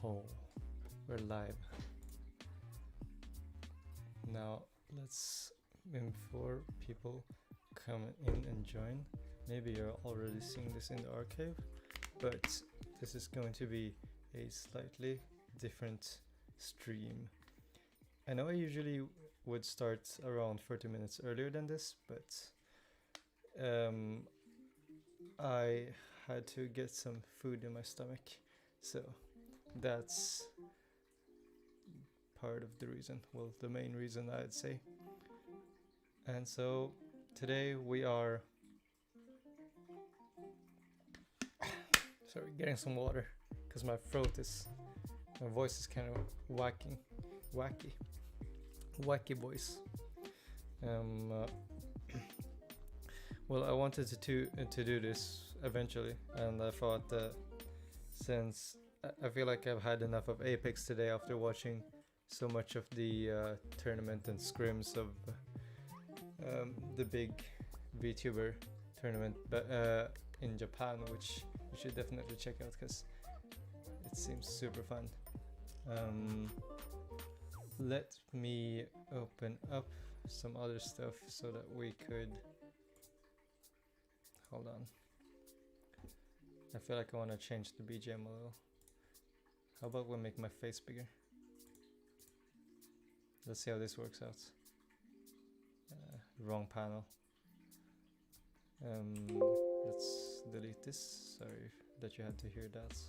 Oh, we're live. Now let's before people come in and join. Maybe you're already seeing this in the archive, but this is going to be a slightly different stream. I know I usually would start around 30 minutes earlier than this, but I had to get some food in my stomach, so that's part of the reason, well, the main reason I'd say. And so today we are sorry, getting some water because my voice is kind of wacky voice. Well, I wanted to do this eventually, and I thought that since I feel like I've had enough of Apex today after watching so much of the tournament and scrims of the big VTuber tournament, but in Japan, which you should definitely check out because it seems super fun. Let me open up some other stuff so that we could hold on. I feel like I want to change the BGM a little. How about we make my face bigger? Let's see how this works out. Wrong panel. Let's delete this. Sorry that you had to hear that.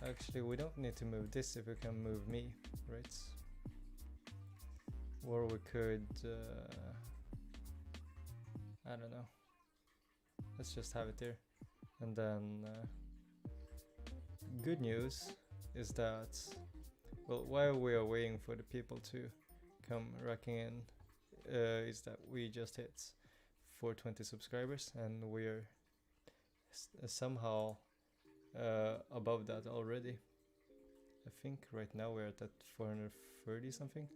Actually, we don't need to move this if we can move me, right? Or we could, I don't know. Let's just have it there. And then, good news is that, well, while we are waiting for the people to come racking in, is that we just hit 420 subscribers and we're somehow above that already. I think right now we're at that 430 something.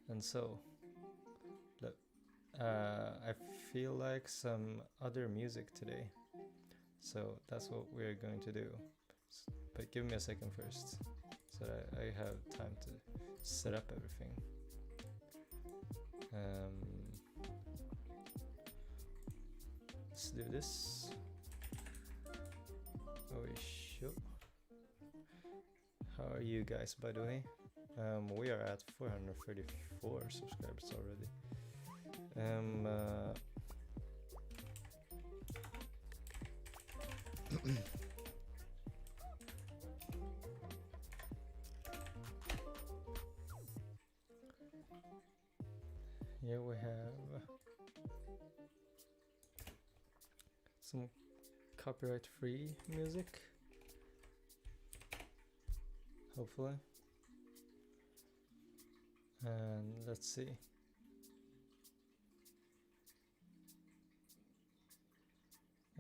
And so I feel like some other music today, so that's what we're going to do. But give me a second first so that I have time to set up everything. Let's do this. Oh, sure. How are you guys, by the way? We are at 434 subscribers already. Here we have some copyright-free music, hopefully. And let's see.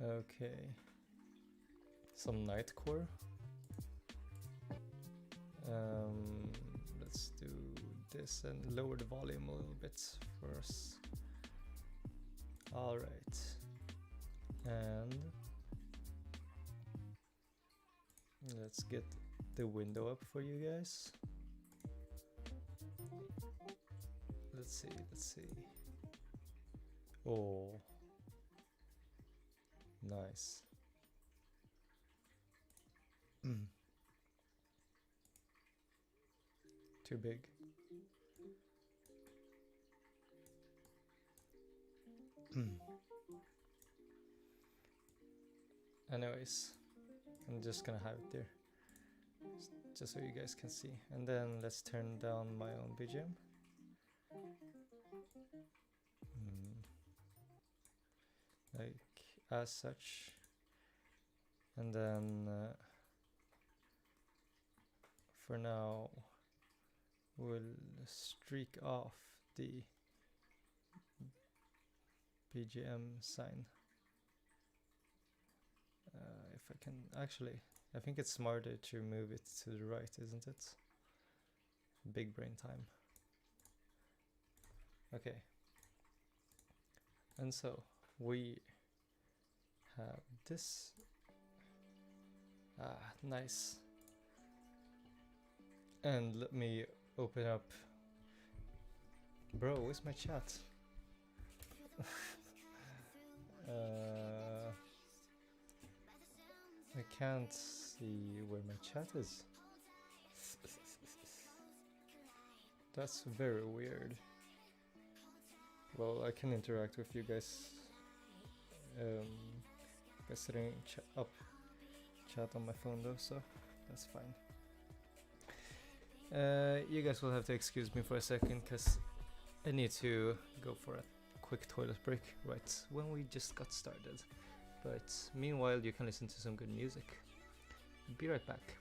Okay, some nightcore. Let's do this and lower the volume a little bit for us. All right, and let's get the window up for you guys. Let's see. Oh, nice. Too big. Anyways, I'm just gonna have it there just so you guys can see, and then let's turn down my own BGM. Like as such, and then for now we'll streak off the BGM sign. If I can actually, I think it's smarter to move it to the right, isn't it? Big brain time. Okay, And so we have this. Nice. And let me open up. Bro, where's my chat? I can't see where my chat is. That's very weird. Well, I can interact with you guys by setting up chat on my phone though, so that's fine. You guys will have to excuse me for a second because I need to go for a quick toilet break right when we just got started. But meanwhile, you can listen to some good music. Be right back.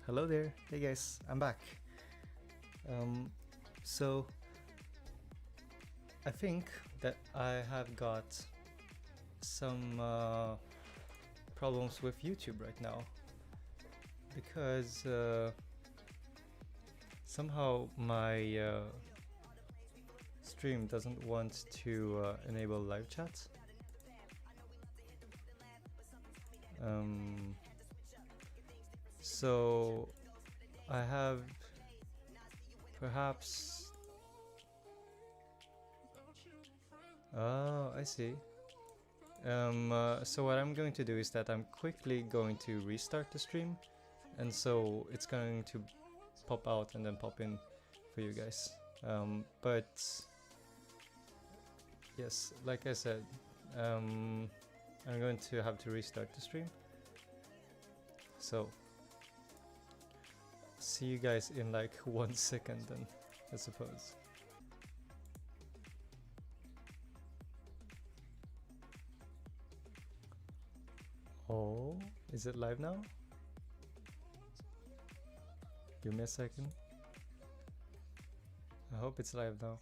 Hello there. Hey guys, I'm back. So I think that I have got some problems with YouTube right now because somehow my stream doesn't want to enable live chat. So I have perhaps... Oh, I see. So what I'm going to do is that I'm quickly going to restart the stream, and so it's going to pop out and then pop in for you guys. But yes, like I said, I'm going to have to restart the stream. So see you guys in like 1 second then, I suppose. Oh, is it live now? Give me a second. I hope it's live now.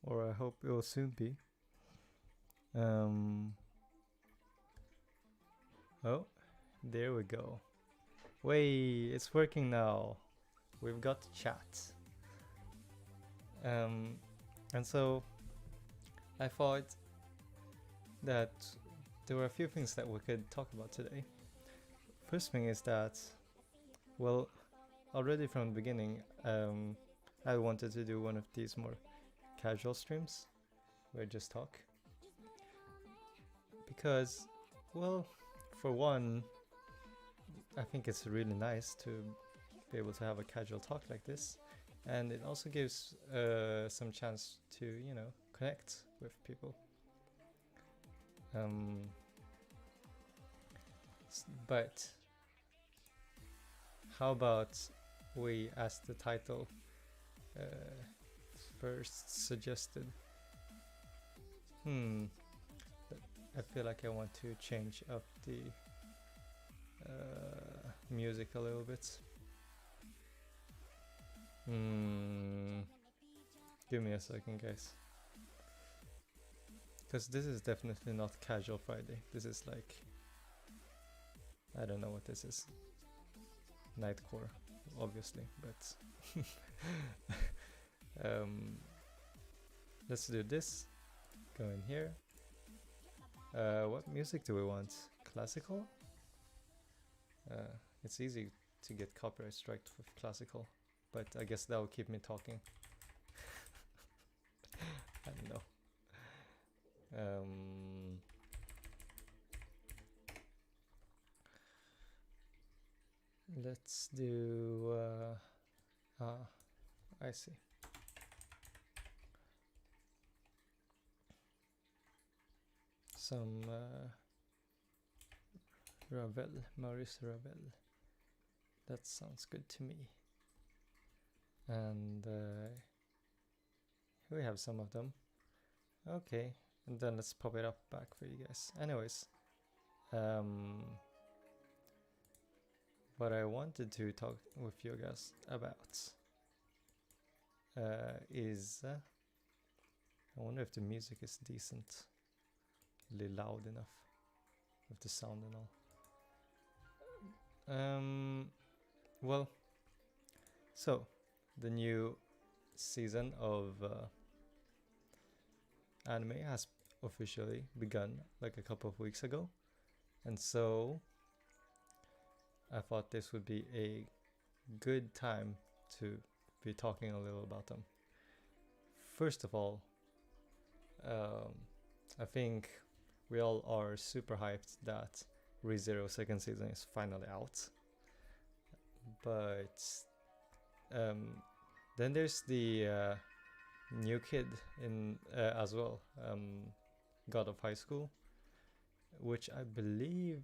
Or I hope it will soon be. Oh, there we go. Wait, it's working now. We've got chat. And so I thought that there were a few things that we could talk about today. First thing is that, well, already from the beginning, I wanted to do one of these more casual streams where I just talk. Because, well, for one, I think it's really nice to be able to have a casual talk like this. And it also gives some chance to, you know, connect with people. But how about we ask the title first suggested? I feel like I want to change up the music a little bit. Give me a second, guys. Because this is definitely not Casual Friday. This is like... I don't know what this is. Nightcore, obviously, but... let's do this. Go in here. What music do we want? Classical? It's easy to get copyright strike with classical, but I guess that will keep me talking. I don't know. Let's do... I see. Some Ravel, Maurice Ravel. That sounds good to me. And we have some of them. Okay, and then let's pop it up back for you guys. Anyways, what I wanted to talk with you guys about is I wonder if the music is decently loud enough with the sound and all. Well, so the new season of anime has officially begun like a couple of weeks ago, and so I thought this would be a good time to be talking a little about them. First of all, I think we all are super hyped that ReZero second season is finally out. But then there's the new kid in as well, God of High School, which I believe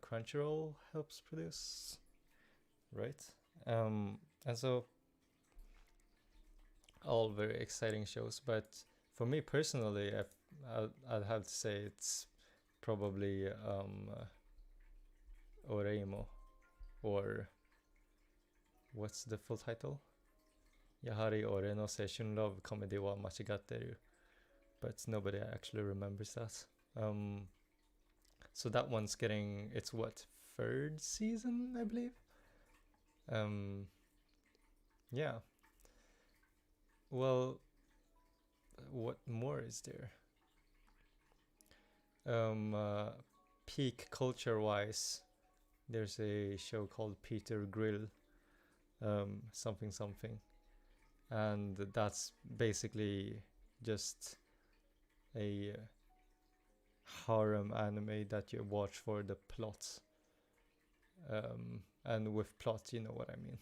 Crunchyroll helps produce, right? And so all very exciting shows, but for me personally, I'd have to say it's probably Oreimo or what's the full title? Yahari ore no seishun love comedy wa machigatteru. But nobody actually remembers that. So that one's getting its what, third season, I believe. Yeah. Well, what more is there? Peak culture wise, there's a show called Peter Grill, something something, and that's basically just a harem anime that you watch for the plots. And with plot, you know what I mean.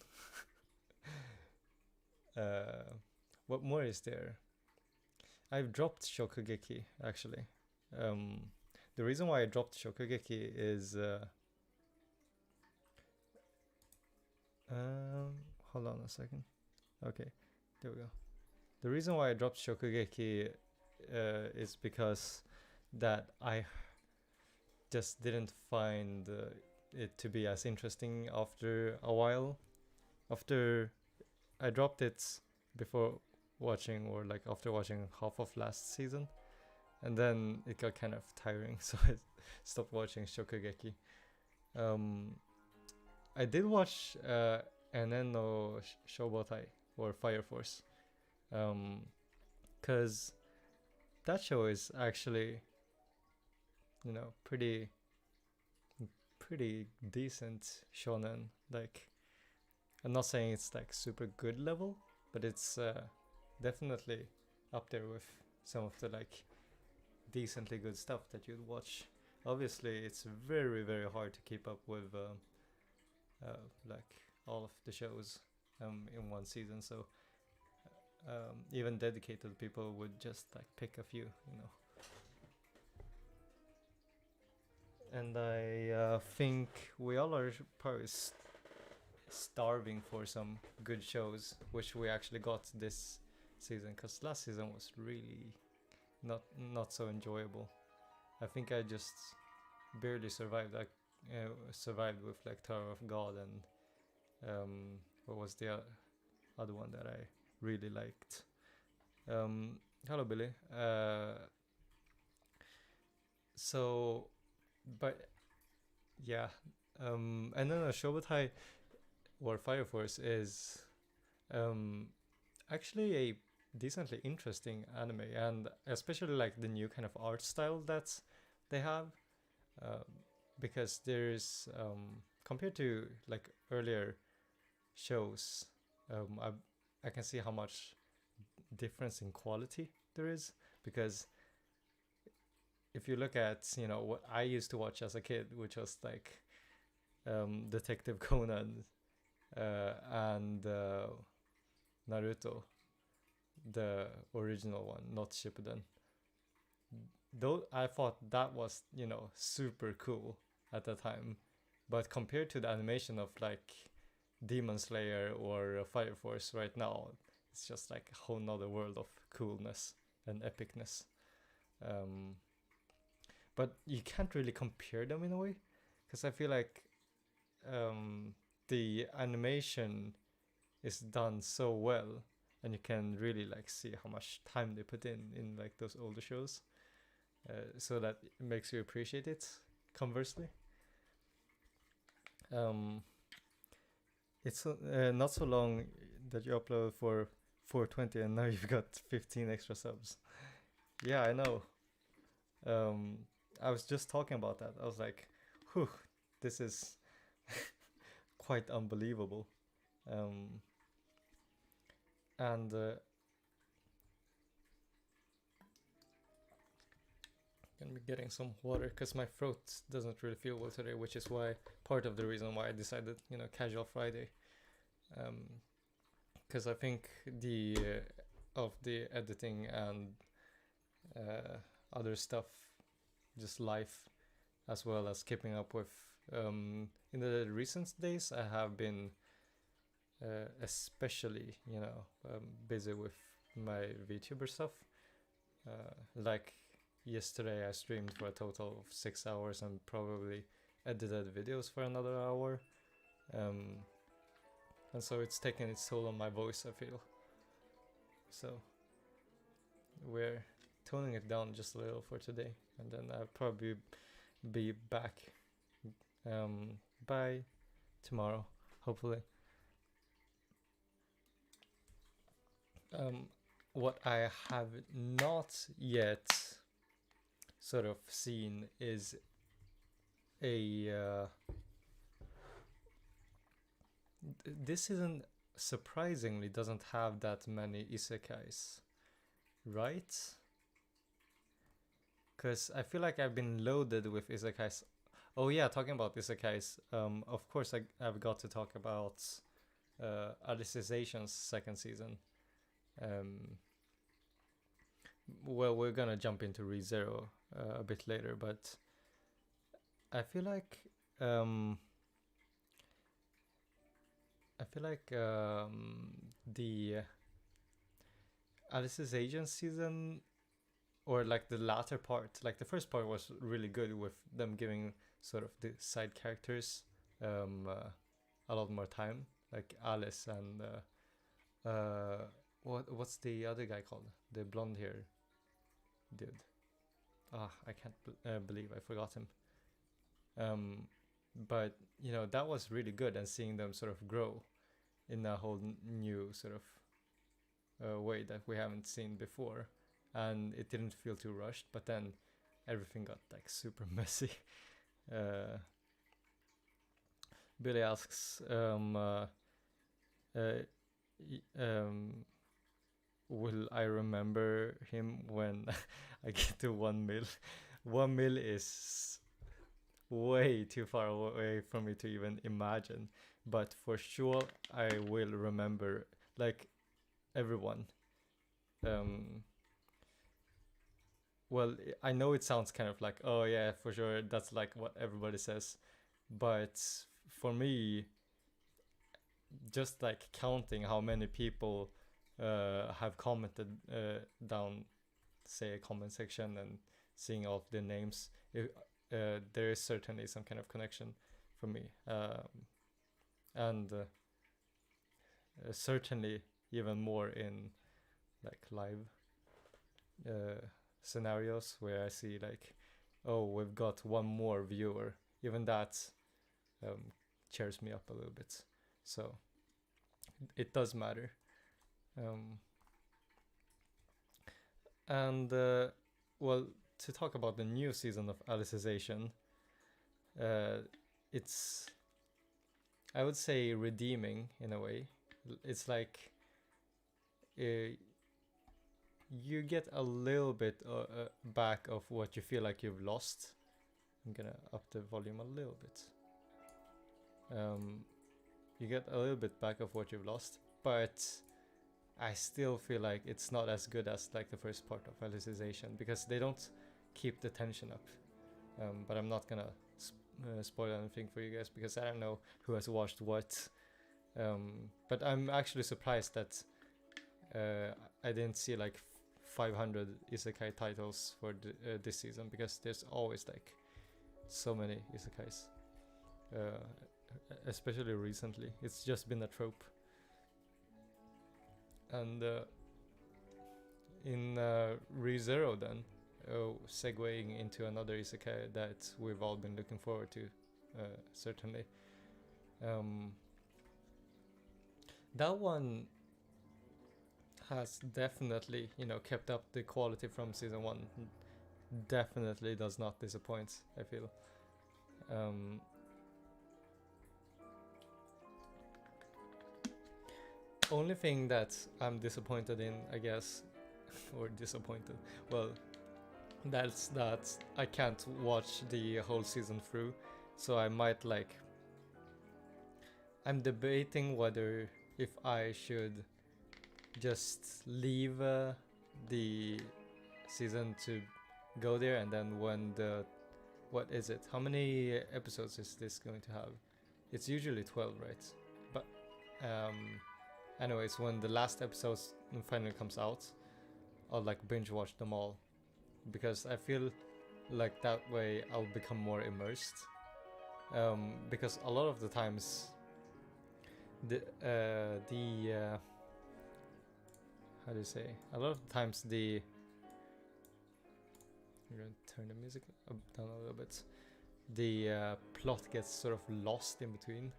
What more is there? I've dropped Shokugeki, actually. The reason why I dropped Shokugeki is... hold on a second. Okay, there we go. The reason why I dropped Shokugeki is because that I just didn't find it to be as interesting after a while. After I dropped it before watching, or like after watching half of last season, and then it got kind of tiring, so I stopped watching Shokugeki. I did watch Enen no Shobotai, or Fire Force, because that show is actually, you know, pretty decent shonen. Like, I'm not saying it's like super good level, but it's definitely up there with some of the like decently good stuff that you'd watch. Obviously, it's very hard to keep up with like all of the shows in one season. So even dedicated people would just like pick a few, you know. And I think we all are probably starving for some good shows, which we actually got this season, because last season was really not so enjoyable. I think I just barely survived. I survived with like Tower of God and what was the other one that I really liked? Hello, Billy. So, but yeah, and then Shobutai or Fire Force is actually a decently interesting anime, and especially like the new kind of art style that they have, because there's compared to like earlier shows, I can see how much difference in quality there is, because if you look at, you know, what I used to watch as a kid, which was like Detective Conan and Naruto, the original one, not Shippuden. Though I thought that was, you know, super cool at the time, but compared to the animation of like Demon Slayer or Fire Force right now, it's just like a whole nother world of coolness and epicness. But you can't really compare them in a way, because I feel like the animation is done so well, and you can really like see how much time they put in like those older shows, so that it makes you appreciate it. Conversely, it's not so long that you upload for 420, and now you've got 15 extra subs. Yeah, I know. I was just talking about that. I was like, whew, this is quite unbelievable. And gonna be getting some water, because my throat doesn't really feel well today, which is why part of the reason why I decided, you know, casual Friday, because I think the of the editing and other stuff, just life, as well as keeping up with in the recent days, I have been especially, you know, busy with my VTuber stuff. Like yesterday I streamed for a total of 6 hours and probably edited videos for another hour. and so it's taking its toll on my voice, I feel. So we're toning it down just a little for today, and then I'll probably be back by tomorrow, hopefully. What I have not yet sort of seen is a this season surprisingly doesn't have that many isekais, right? Because I feel like I've been loaded with isekais. Oh yeah, talking about isekais, of course I've got to talk about Alicizzation's second season. Well, we're gonna jump into ReZero a bit later, but I feel like the Alicizzation's season, or like the latter part, like the first part was really good with them giving sort of the side characters a lot more time, like Alice and what's the other guy called, the blonde hair dude. I can't believe I forgot him. But you know, that was really good, and seeing them sort of grow in a whole new sort of way that we haven't seen before, and it didn't feel too rushed. But then everything got like super messy. Billy asks, will I remember him when I get to 1 mil? 1 mil is way too far away from me to even imagine, but for sure I will remember, like, everyone. Well, I know it sounds kind of like, oh yeah, for sure, that's like what everybody says, but for me, just like counting how many people have commented down, say, a comment section, and seeing all of their names, there is certainly some kind of connection for me, and certainly even more in like live scenarios where I see like, oh, we've got one more viewer. Even that cheers me up a little bit. So it does matter. And well, to talk about the new season of Alicization, it's, I would say, redeeming in a way. It's like you get a little bit back of what you feel like you've lost. I'm gonna up the volume a little bit. You get a little bit back of what you've lost, but I still feel like it's not as good as like the first part of Alicization, because they don't keep the tension up. But I'm not gonna spoil anything for you guys, because I don't know who has watched what. But I'm actually surprised that I didn't see like 500 isekai titles for this season, because there's always like so many isekais, especially recently. It's just been a trope. And in ReZero then, segueing into another isekai that we've all been looking forward to, certainly. That one has definitely, you know, kept up the quality from season 1. Definitely does not disappoint, I feel. Only thing that I'm disappointed in, I guess, or disappointed, well, that's that I can't watch the whole season through, so I might like, I'm debating whether if I should just leave the season to go there, and then when the, what is it, how many episodes is this going to have? It's usually 12, right? But anyways, when the last episode finally comes out, I'll like binge watch them all, because I feel like that way I'll become more immersed, because a lot of the times the how do you say? A lot of times I'm gonna turn the music down a little bit. The plot gets sort of lost in between.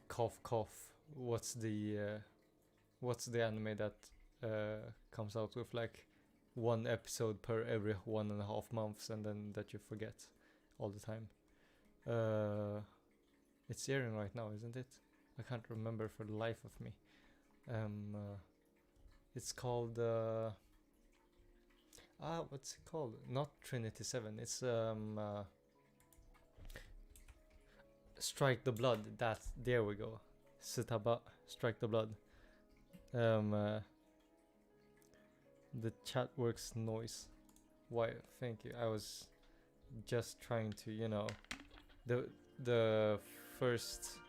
Cough, cough. What's the anime that comes out with like one episode per every 1.5 months, and then that you forget all the time? It's airing right now, isn't it? I can't remember for the life of me. It's called what's it called? Not Trinity 7. It's Strike the Blood. There we go. Sutaba, Strike the Blood. The chat works noise. Why? Thank you. I was just trying to, the first,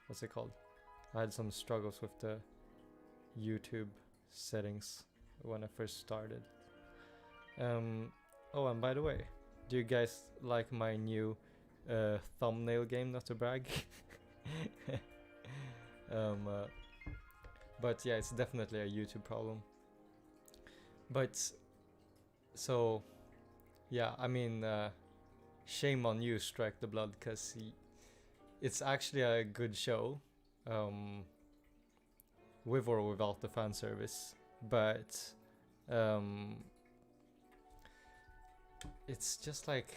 what's it called? I had some struggles with the YouTube settings when I first started. Oh, and by the way, do you guys like my new thumbnail game? Not to brag. But yeah, it's definitely a YouTube problem. But so yeah, I mean, shame on you, Strike the Blood, because it's actually a good show, with or without the fan service. But it's just like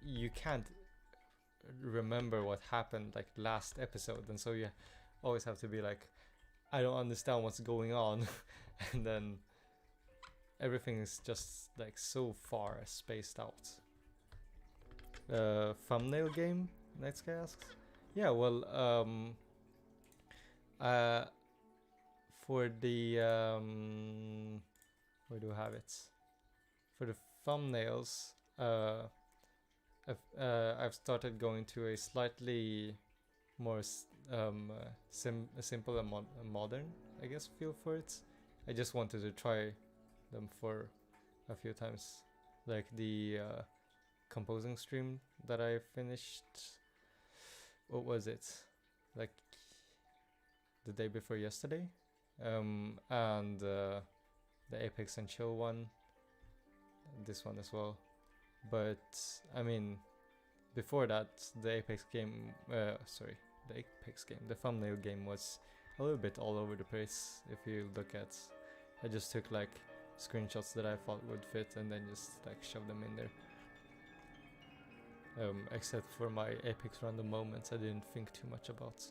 you can't remember what happened like last episode, and so you always have to be like, I don't understand what's going on. And then everything is just like so far spaced out. Thumbnail game, next guy asks. Yeah, well, for the where do I have it? For the thumbnails, I've started going to a slightly more simple and modern, I guess, feel for it. I just wanted to try them for a few times, like the composing stream that I finished. What was it? Like the day before yesterday, and the Apex and Chill one. This one as well. But I mean, before that, the Apex game, the thumbnail game was a little bit all over the place. If you look at, I just took like screenshots that I thought would fit and then just like shoved them in there. Except for my Apex random moments, I didn't think too much about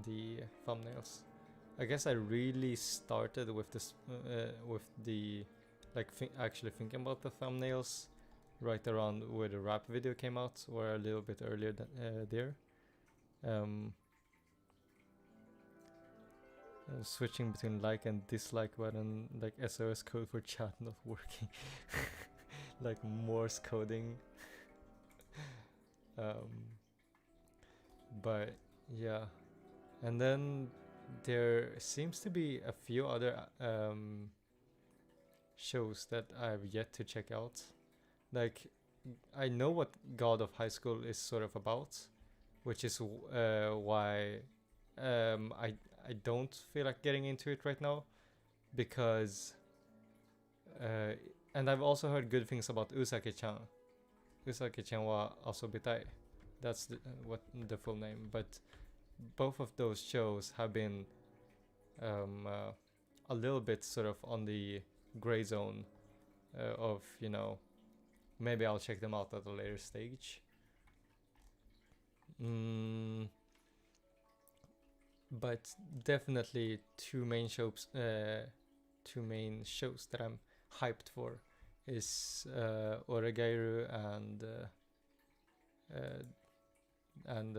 the thumbnails. I guess I really started with this, with the actually thinking about the thumbnails right around where the rap video came out, or a little bit earlier than there. Switching between like and dislike button, like SOS code for chat not working, like Morse coding. But yeah, and then there seems to be a few other shows that I've yet to check out. Like, I know what God of High School is sort of about, which is why I don't feel like getting into it right now, because and I've also heard good things about Usaki-chan. Usaki-chan wa Asobitai. That's what the full name. But both of those shows have been a little bit sort of on the gray zone of, maybe I'll check them out at a later stage. But definitely two main shows that I'm hyped for is Oregairu and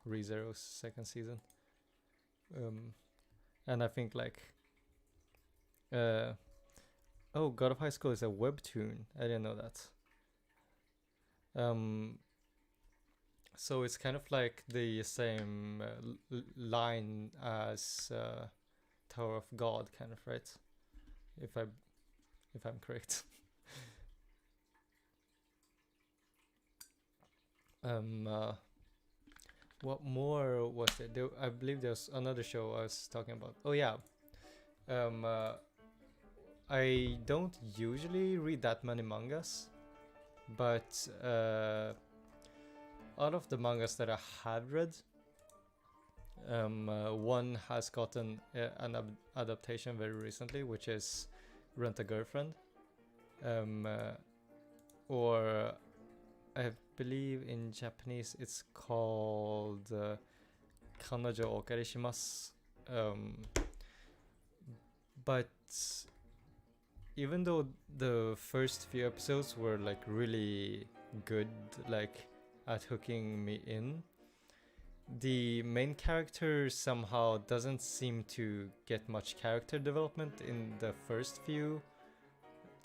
ReZero's second season. And I think like God of High School is a webtoon. I didn't know that. So it's kind of like the same line as Tower of God, kind of, right? If I'm correct. Um, uh, what more was there? I believe there's another show I was talking about. Oh yeah. Um, uh, I don't usually read that many mangas, but out of the mangas that I had read, one has gotten adaptation very recently, which is Rent a Girlfriend, or I believe in Japanese it's called Kanajo Okari Shimasu. But even though the first few episodes were like really good, like at hooking me in, the main character somehow doesn't seem to get much character development in the first few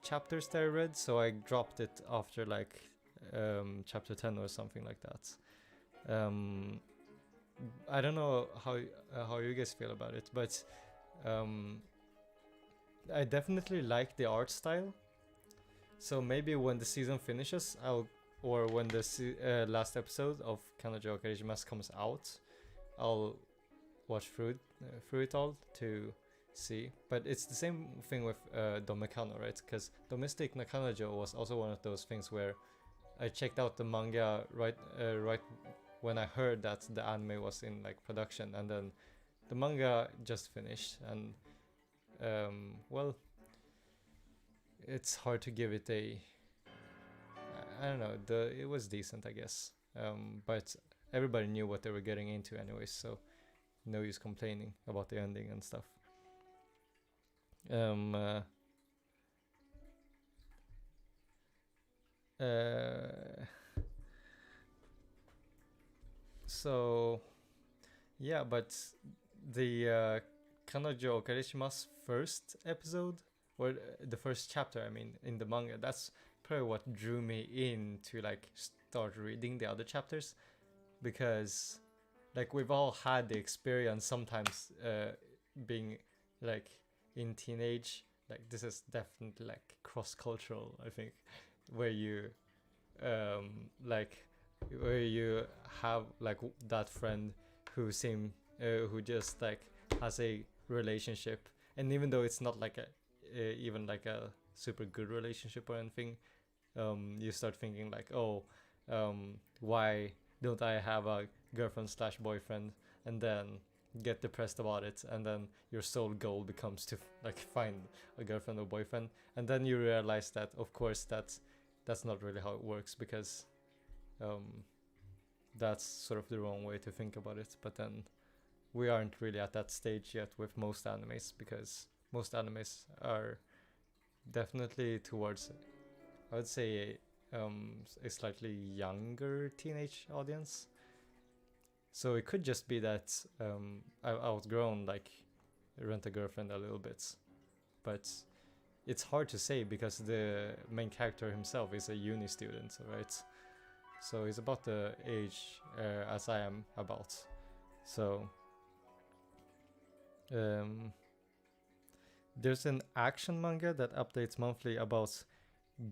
chapters that I read, so I dropped it after like chapter 10 or something like that. I don't know how you guys feel about it, but I definitely like the art style. So maybe when the season finishes, or when the last episode of Kanajo Okarishimasu comes out, I'll watch through it all to see. But it's the same thing with Domekano, right? Because Domestic Nakanajo was also one of those things where I checked out the manga right when I heard that the anime was in like production, and then the manga just finished, and well, it's hard to give it a. I don't know. It was decent, I guess. But everybody knew what they were getting into, anyways. So no use complaining about the ending and stuff. So yeah, but the Kanojo Okarishima's first episode, or the first chapter, I mean, in the manga, that's probably what drew me in to like start reading the other chapters, because like we've all had the experience sometimes being like in teenage, like this is definitely like cross-cultural, I think, where you like where you have like that friend who who just like has a relationship, and even though it's not like even like a super good relationship or anything, you start thinking like, oh, why don't I have a girlfriend slash boyfriend, and then get depressed about it, and then your sole goal becomes to like find a girlfriend or boyfriend, and then you realize that of course that's not really how it works, because that's sort of the wrong way to think about it. But then we aren't really at that stage yet with most animes, because most animes are definitely towards, I would say, a slightly younger teenage audience. So it could just be that I've outgrown like Rent a Girlfriend a little bit, but it's hard to say because the main character himself is a uni student, right? So he's about the age as I am about. So there's an action manga that updates monthly about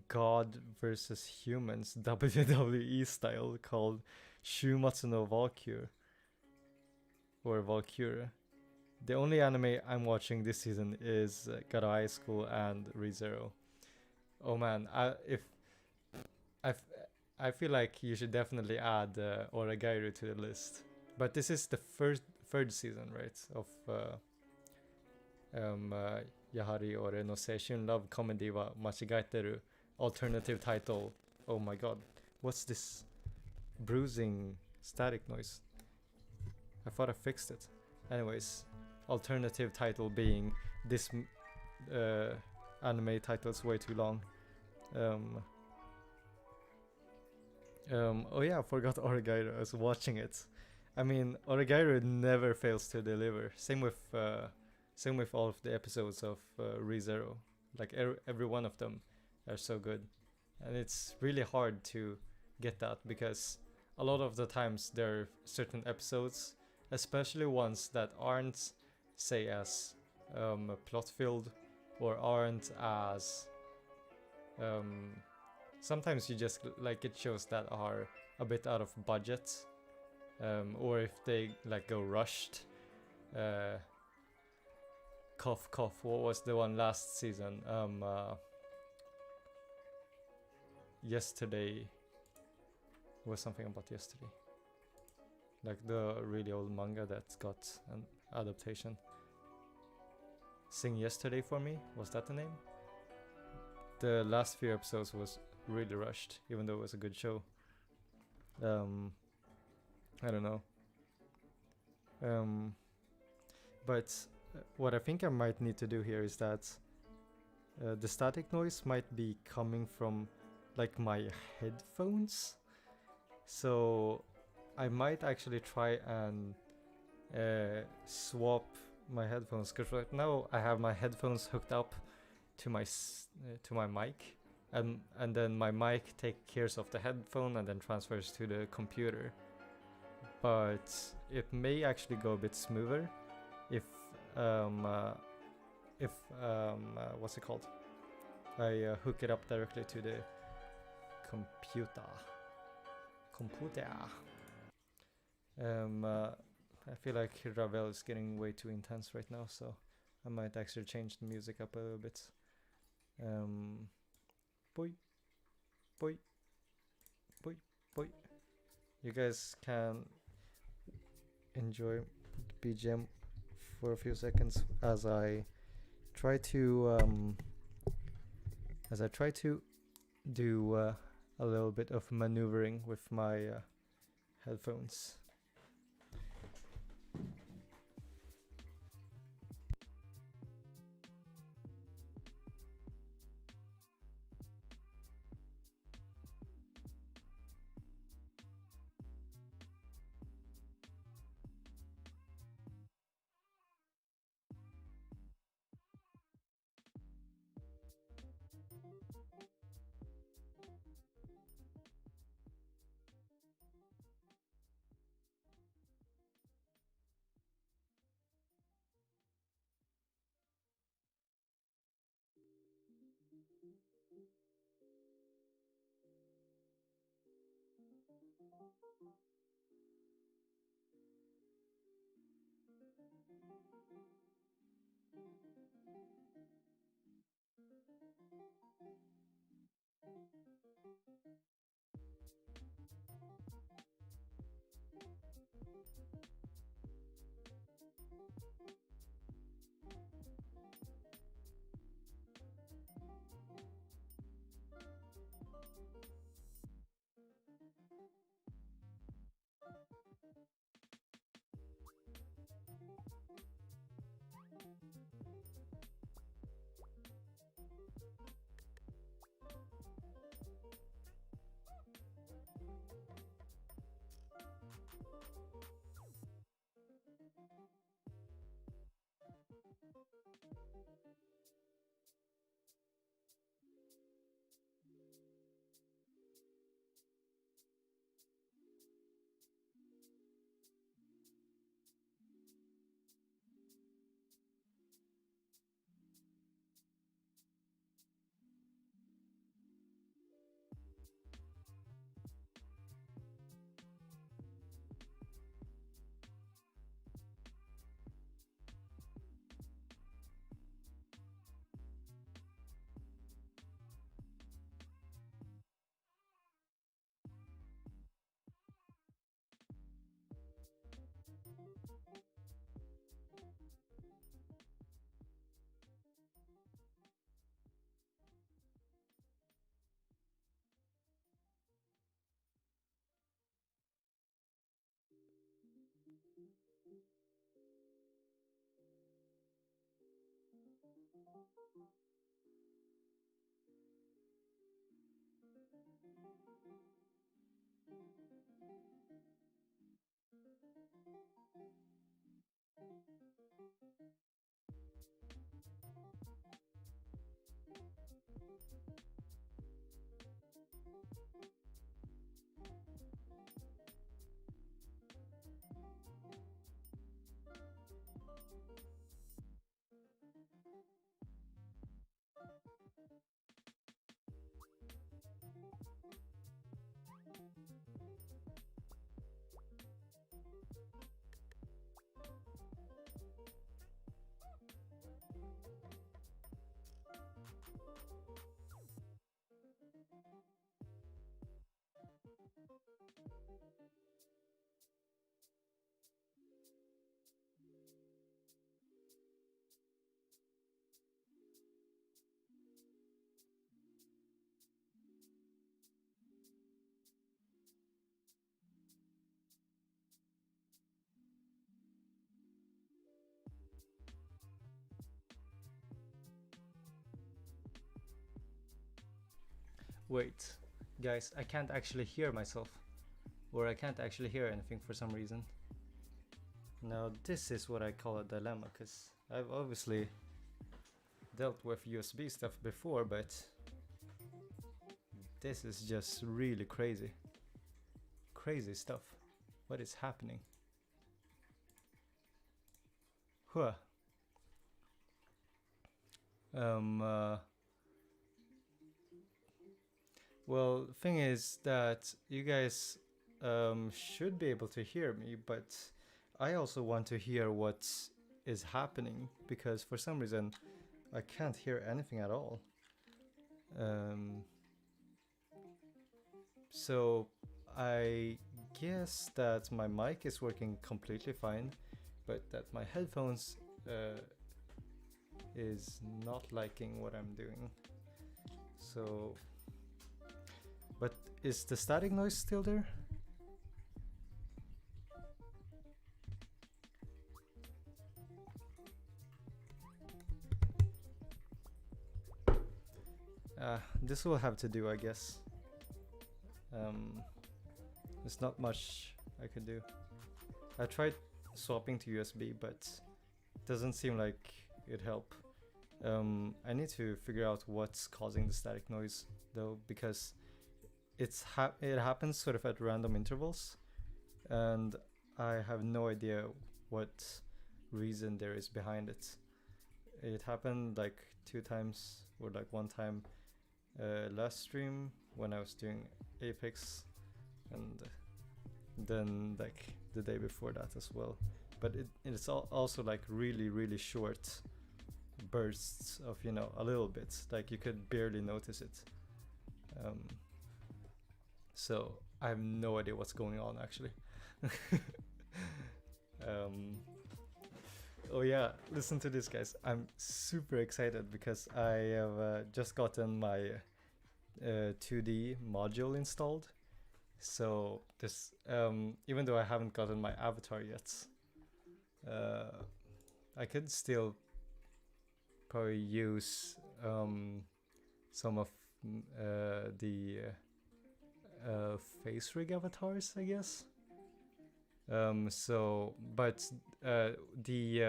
God versus humans WWE style called Shumatsu no Valkyrie or Valkyrie. The only anime I'm watching this season is Garo High School and ReZero. Oh man, I feel like you should definitely add Oragairu to the list. But this is the third season, right? Of Yahari Ore no Seishun Love Comedy wa Machigaeteru. Alternative title. Oh my god. What's this bruising static noise? I thought I fixed it. Anyways, alternative title being this anime title is way too long. Oh yeah, I forgot Oragairu. I was watching it. I mean, Oragairu never fails to deliver. Same with all of the episodes of ReZero. Like every one of them are so good, and it's really hard to get that, because a lot of the times there are certain episodes, especially ones that aren't, say, as plot filled, or aren't as sometimes you just like it shows that are a bit out of budget, or if they like go rushed. Cough cough. What was the one last season? Yesterday was something about yesterday. Like the really old manga that got an adaptation. Sing Yesterday for Me, was that the name? The last few episodes was really rushed, even though it was a good show. I don't know. But what I think I might need to do here is that the static noise might be coming from like my headphones. So I might actually try and swap my headphones, because right now I have my headphones hooked up to my mic, and then my mic takes care of the headphone and then transfers to the computer. But it may actually go a bit smoother if what's it called? I hook it up directly to the computer. I feel like Ravel is getting way too intense right now, so I might actually change the music up a little bit. Boy, boy, boy, boy. You guys can enjoy the BGM for a few seconds as I try to do a little bit of maneuvering with my headphones. Wait, guys, I can't actually hear myself. Or I can't actually hear anything for some reason. Now this is what I call a dilemma, because I've obviously dealt with USB stuff before, but this is just really crazy. Crazy stuff. What is happening? Huh. Well, thing is that you guys should be able to hear me, but I also want to hear what is happening, because for some reason I can't hear anything at all. So I guess that my mic is working completely fine, but that my headphones is not liking what I'm doing. So, but is the static noise still there? This will have to do, I guess. There's not much I could do. I tried swapping to USB, but it doesn't seem like it helped. I need to figure out what's causing the static noise though, because it happens sort of at random intervals, and I have no idea what reason there is behind it. It happened like 2 times, or like 1 time last stream when I was doing Apex, and then like the day before that as well. But it's also like really short bursts of, you know, a little bit, like you could barely notice it. So I have no idea what's going on actually. Oh yeah, listen to this, guys. I'm super excited because I have just gotten my 2D module installed. So this, even though I haven't gotten my avatar yet, I could still probably use some of the face rig avatars, I guess. So, but the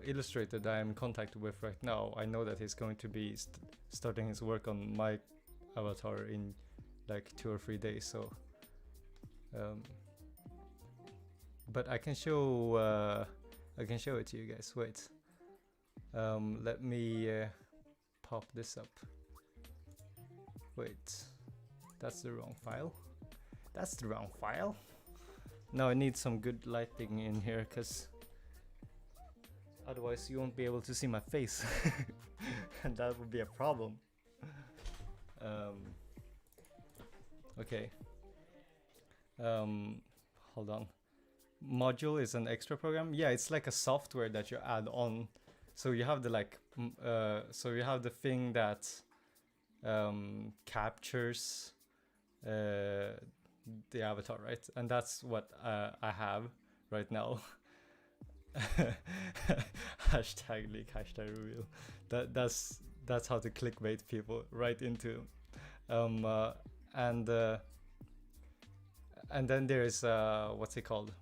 illustrator that I'm in contact with right now, I know that he's going to be starting his work on my avatar in like 2 or 3 days. So, but I can show it to you guys. Wait, let me pop this up. Wait, that's the wrong file. That's the wrong file. Now I need some good lighting in here, because otherwise you won't be able to see my face. And that would be a problem. Okay. Hold on. Module is an extra program. Yeah, it's like a software that you add on. So you have the like, so you have the thing that captures the avatar, right? And that's what I have right now. Hashtag leak, hashtag reveal. That's how to clickbait people right into. And then there's what's it called?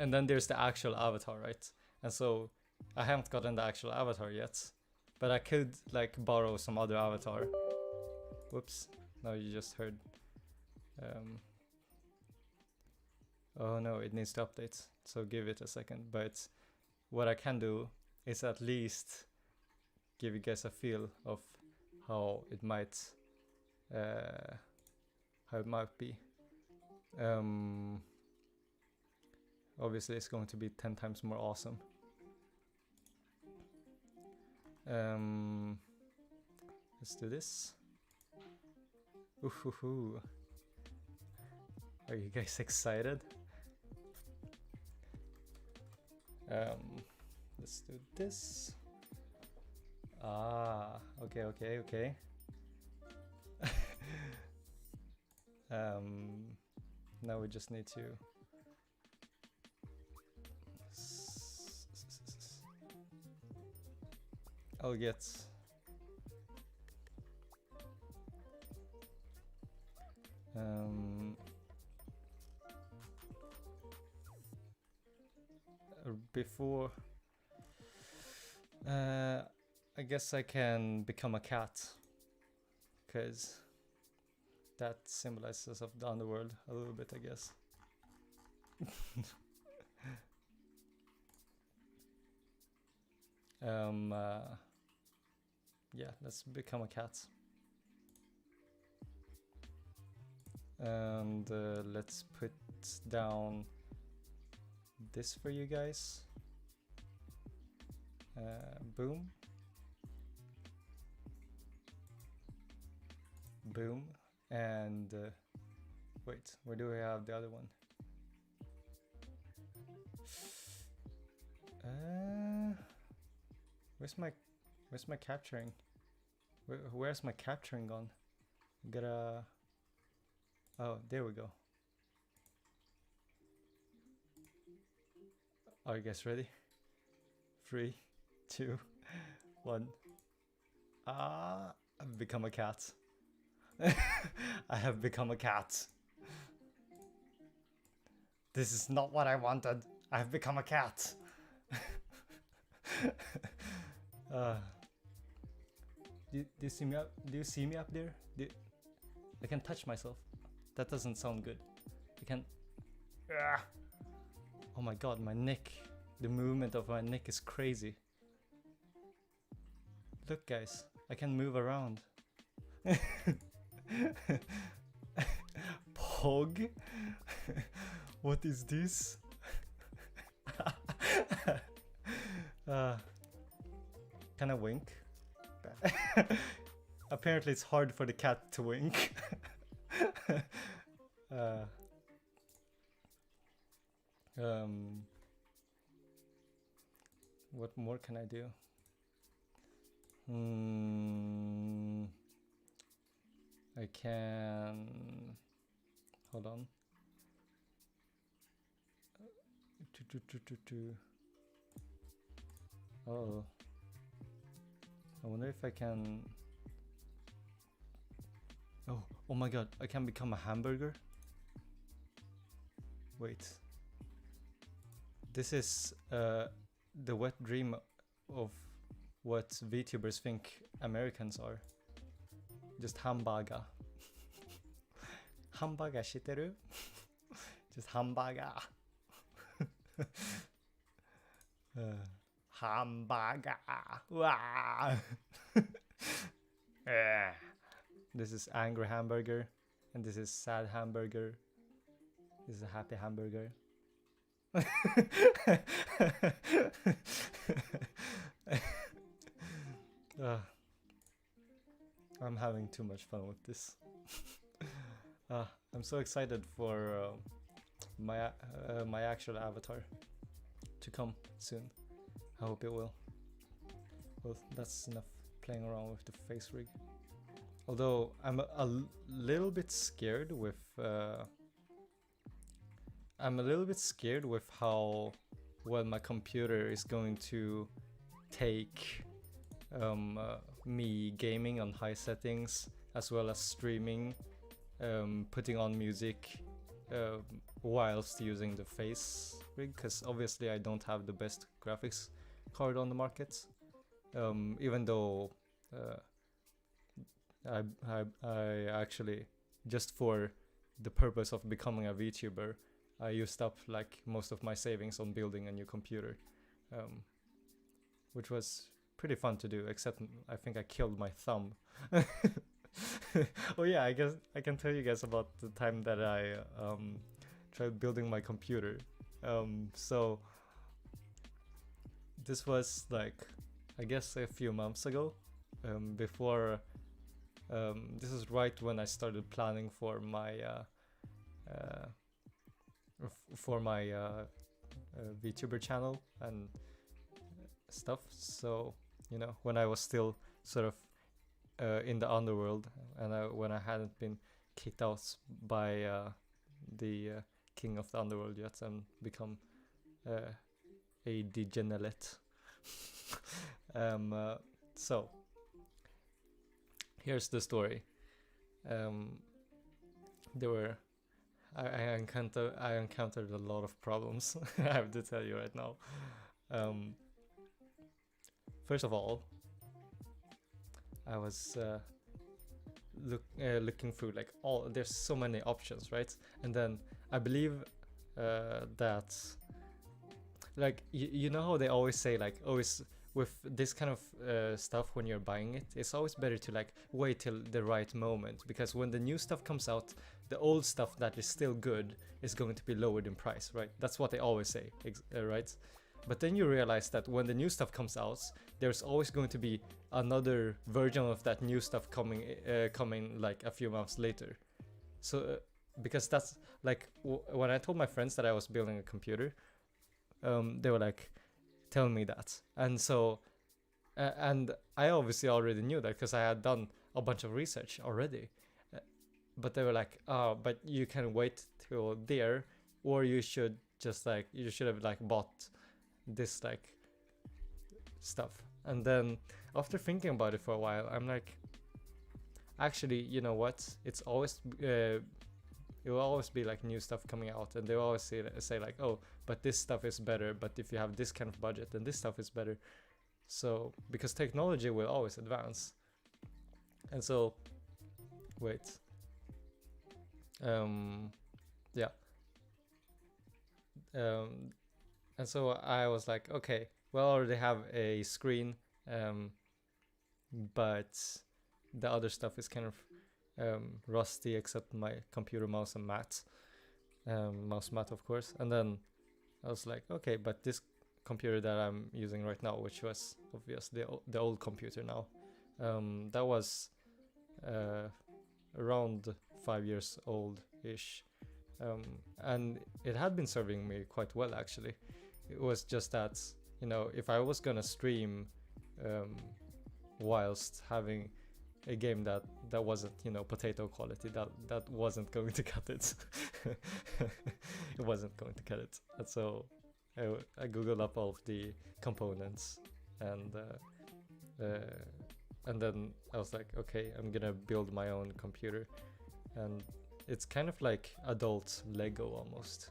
And then there's the actual avatar, right? And so I haven't gotten the actual avatar yet, but I could like borrow some other avatar. Whoops! No, you just heard. Oh no, it needs to update, so give it a second. But what I can do is at least give you guys a feel of how it might be. Obviously it's going to be 10 times more awesome. Let's do this. Ooh. Are you guys excited? Let's do this. Okay. Now we just need to I'll get Before, I guess I can become a cat, because that symbolizes of the underworld a little bit, I guess. Yeah, let's become a cat. And let's put down this for you guys. Boom. Boom. And wait, where do we have the other one? Where's my capturing? Where's my capturing gone? Gotta. Oh, there we go. Are you guys ready? 3, 2, 1. I've become a cat. I have become a cat. This is not what I wanted. I've become a cat. Do you see me up? Do you see me up there? I can touch myself. That doesn't sound good. I can. Oh my god, my neck. The movement of my neck is crazy. Look, guys, I can move around. Pog? What is this? Can I wink? Apparently it's hard for the cat to wink. What more can I do? I can... Hold on. Oh. I wonder if I can... Oh my god, I can become a hamburger? Wait. This is the wet dream of what VTubers think Americans are. Just hamburger. Hamburger shiteru? Just hamburger. Hamburger. This is angry hamburger, and this is sad hamburger. This is a happy hamburger. I'm having too much fun with this. I'm so excited for my actual avatar to come soon. I hope it will. Well, that's enough playing around with the face rig. Although I'm a little bit scared with how well my computer is going to take me gaming on high settings, as well as streaming, putting on music whilst using the face rig, because obviously I don't have the best graphics card on the market, even though I actually, just for the purpose of becoming a VTuber, I used up like most of my savings on building a new computer, which was pretty fun to do, except I think I killed my thumb. Oh yeah, I guess I can tell you guys about the time that I tried building my computer. So this was like, I guess a few months ago, before this is right when I started planning for my VTuber channel and stuff. So, you know, when I was still sort of in the underworld, and when I hadn't been kicked out by the king of the underworld yet and become a degenerate. So here's the story. there were I encountered a lot of problems. I have to tell you right now. Um, First of all, I was looking through like all. There's so many options, right? And then I believe that like you know how they always say like always with this kind of stuff when you're buying it, it's always better to like wait till the right moment, because when the new stuff comes out, the old stuff that is still good is going to be lowered in price, right? That's what they always say, right? But then you realize that when the new stuff comes out, there's always going to be another version of that new stuff coming like a few months later. So because that's like when I told my friends that I was building a computer, they were like telling me that, and so and I obviously already knew that because I had done a bunch of research already. But they were like, oh, but you can wait till there, or you should just like you should have like bought this like stuff. And then after thinking about it for a while, I'm like, actually, you know what? It's always it will always be like new stuff coming out, and they always say like, oh, but this stuff is better. But if you have this kind of budget, then this stuff is better. So because technology will always advance, and so wait, yeah, and so I was like, okay, well, I already have a screen, but the other stuff is kind of rusty, except my computer mouse and mat, mouse mat, of course. And then I was like, okay, but this computer that I'm using right now, which was obviously the old computer now, that was around 5 years old-ish, and it had been serving me quite well, actually. It was just that, you know, if I was gonna stream whilst having a game that wasn't, you know, potato quality, that wasn't going to cut it. It wasn't going to cut it. And so I googled up all of the components, and then I was like, okay, I'm gonna build my own computer. And it's kind of like adult Lego almost,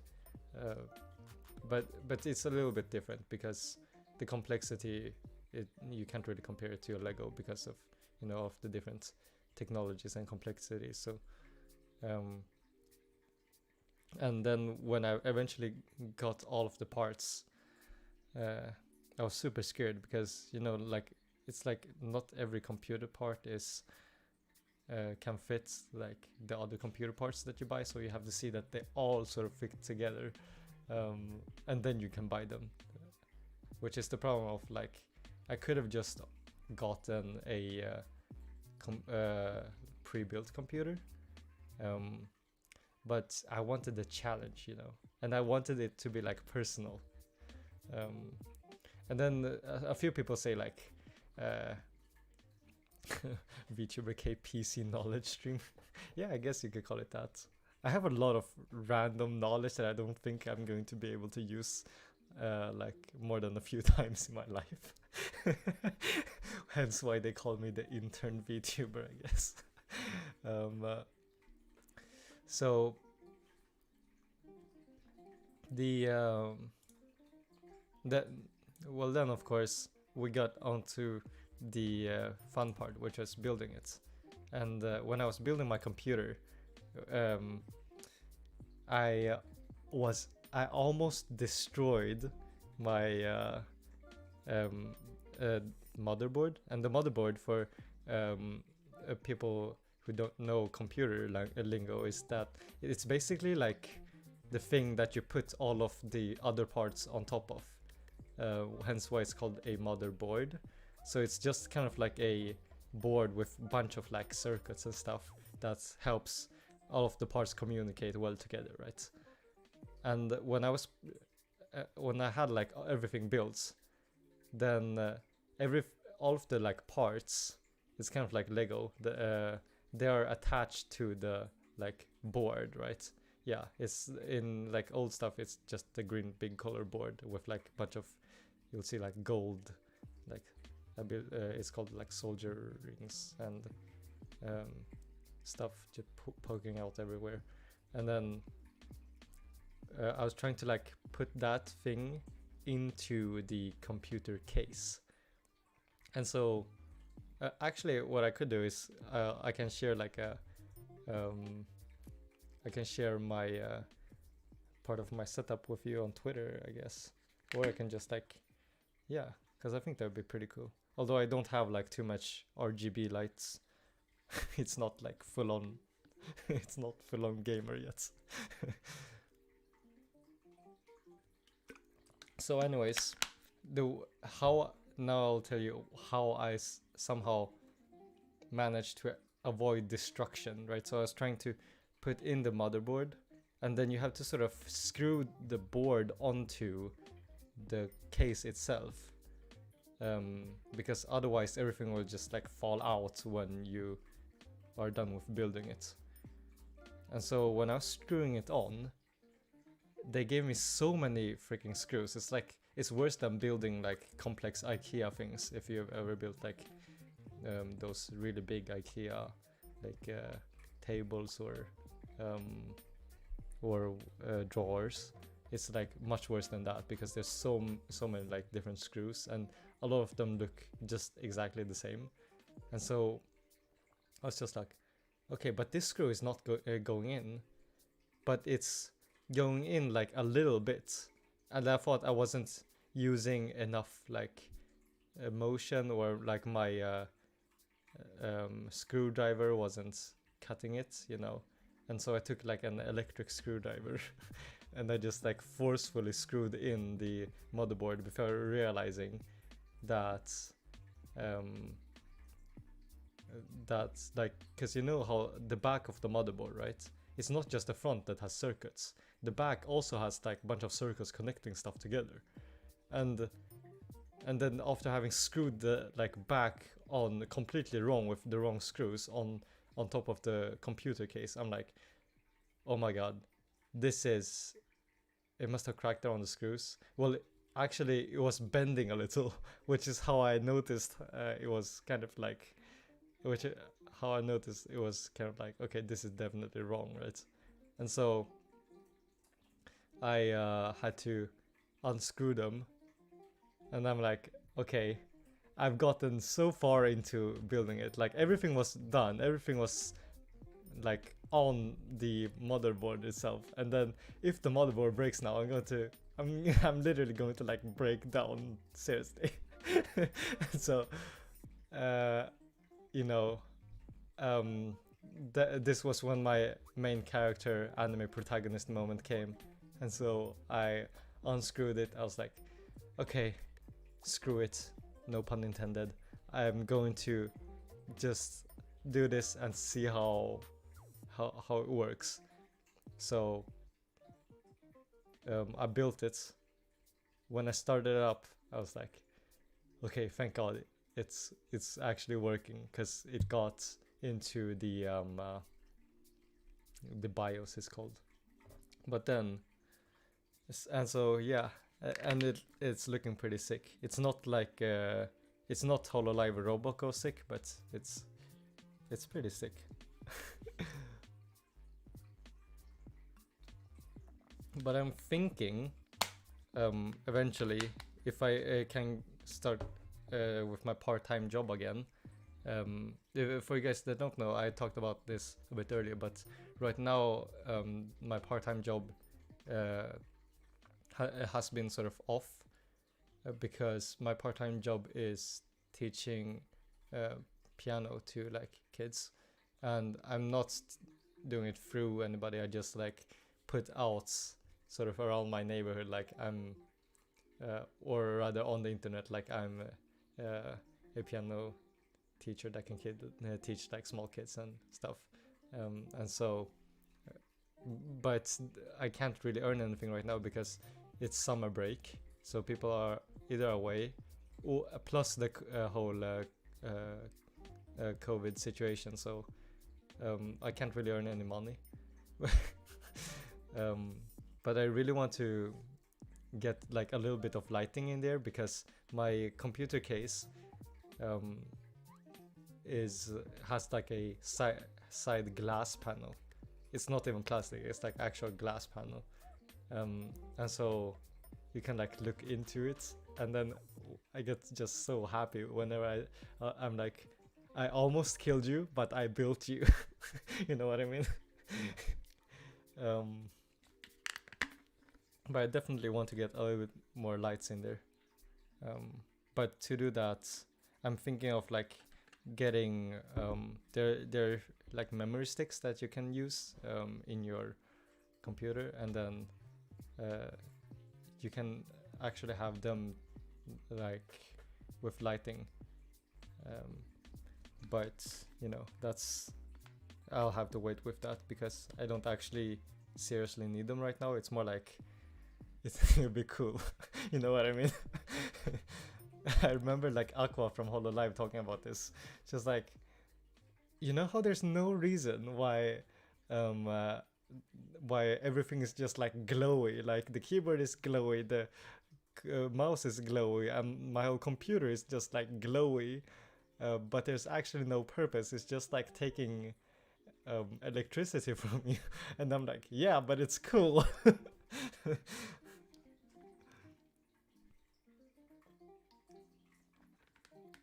but it's a little bit different because the complexity, you can't really compare it to a Lego because of, you know, of the different technologies and complexities. So and then when I eventually got all of the parts, I was super scared because, you know, like it's like not every computer part is can fit like the other computer parts that you buy, so you have to see that they all sort of fit together, and then you can buy them, which is the problem of like I could have just gotten a pre-built computer, but I wanted the challenge, you know, and I wanted it to be like personal, and then a few people say like VtuberKei PC knowledge stream. Yeah, I guess you could call it that. I have a lot of random knowledge that I don't think I'm going to be able to use like more than a few times in my life. Hence why they call me the intern VTuber, I guess. So then of course we got onto the fun part, which was building it. And when I was building my computer, I almost destroyed my motherboard. And the motherboard, for people who don't know computer lingo, is that it's basically like the thing that you put all of the other parts on top of, hence why it's called a motherboard. So it's just kind of like a board with a bunch of like circuits and stuff that helps all of the parts communicate well together, right? And when I had like everything built, then all of the like parts, it's kind of like Lego. They are attached to the like board, right? Yeah, it's in like old stuff. It's just the green big color board with like a bunch of, you'll see like gold, like it's called like soldier rings and stuff just poking out everywhere. and then I was trying to like put that thing into the computer case. And so actually what I could do is I can share like a I can share my part of my setup with you on Twitter, I guess, or I can just like, yeah, because I think that would be pretty cool. Although I don't have like too much RGB lights. It's not like full on it's not full on gamer yet. So anyways, now I'll tell you how I somehow managed to avoid destruction, right? So I was trying to put in the motherboard, and then you have to sort of screw the board onto the case itself, because otherwise everything will just like fall out when you are done with building it. And so when I was screwing it on, they gave me so many freaking screws. It's like, it's worse than building like complex IKEA things. If you've ever built like those really big IKEA like tables or drawers, it's like much worse than that, because there's so many like different screws, and a lot of them look just exactly the same. And so I was just like, okay, but this screw is not going in, but it's going in like a little bit, and I thought I wasn't using enough like motion, or like my screwdriver wasn't cutting it, you know. And so I took like an electric screwdriver and I just like forcefully screwed in the motherboard before realizing that that's like, because you know how the back of the motherboard, right? It's not just the front that has circuits. The back also has like a bunch of circuits connecting stuff together. And then after having screwed the like back on completely wrong with the wrong screws on top of the computer case, I'm like, oh my god, it must have cracked down the screws. Well, actually it was bending a little, which is how I noticed it was kind of like, okay, this is definitely wrong, right? And so I had to unscrew them, and I'm like, okay, I've gotten so far into building it, like everything was done, everything was like on the motherboard itself, and then if the motherboard breaks now, I'm literally going to like break down, seriously. So you know, this was when my main character anime protagonist moment came, and so I unscrewed it. I was like, okay, screw it, no pun intended, I'm going to just do this and see how it works. So I built it. When I started it up, I was like, okay, thank god it's actually working, because it got into the BIOS is called. But then, and so yeah, and it's looking pretty sick. It's not like it's not HoloLive Roboco sick, but it's pretty sick. But I'm thinking eventually, if I can start with my part-time job again. For you guys that don't know, I talked about this a bit earlier, but right now my part-time job has been sort of off because my part-time job is teaching piano to like kids, and I'm not doing it through anybody. I just like put out sort of around my neighborhood, like I'm or rather on the internet, like I'm a piano teacher that can teach like small kids and stuff, and so but I can't really earn anything right now because it's summer break, so people are either away, or plus the whole COVID situation, so I can't really earn any money. But I really want to get like a little bit of lighting in there, because my computer case has like a side glass panel, it's not even plastic, it's like actual glass panel. And so you can like look into it, and then I get just so happy whenever I'm like, I almost killed you, but I built you. You know what I mean? But I definitely want to get a little bit more lights in there. But to do that, I'm thinking of like getting there like memory sticks that you can use in your computer, and then you can actually have them like with lighting. But you know, that's, I'll have to wait with that because I don't actually seriously need them right now. It's more like it'd be cool. You know what I mean? I remember like Aqua from HoloLive talking about this. Just like, you know how there's no reason why everything is just like glowy, like the keyboard is glowy, the mouse is glowy, and my whole computer is just like glowy, but there's actually no purpose. It's just like taking electricity from you. And I'm like, yeah, but it's cool.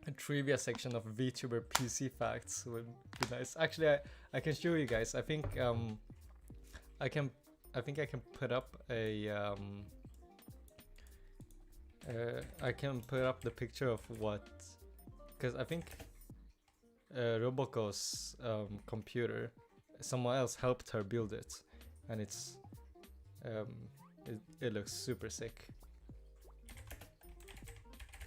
A trivia section of VTuber PC facts would be nice. Actually, I can show you guys. I think I can put up a I can put up the picture of what, because I think Roboco's computer, someone else helped her build it, and it's it looks super sick.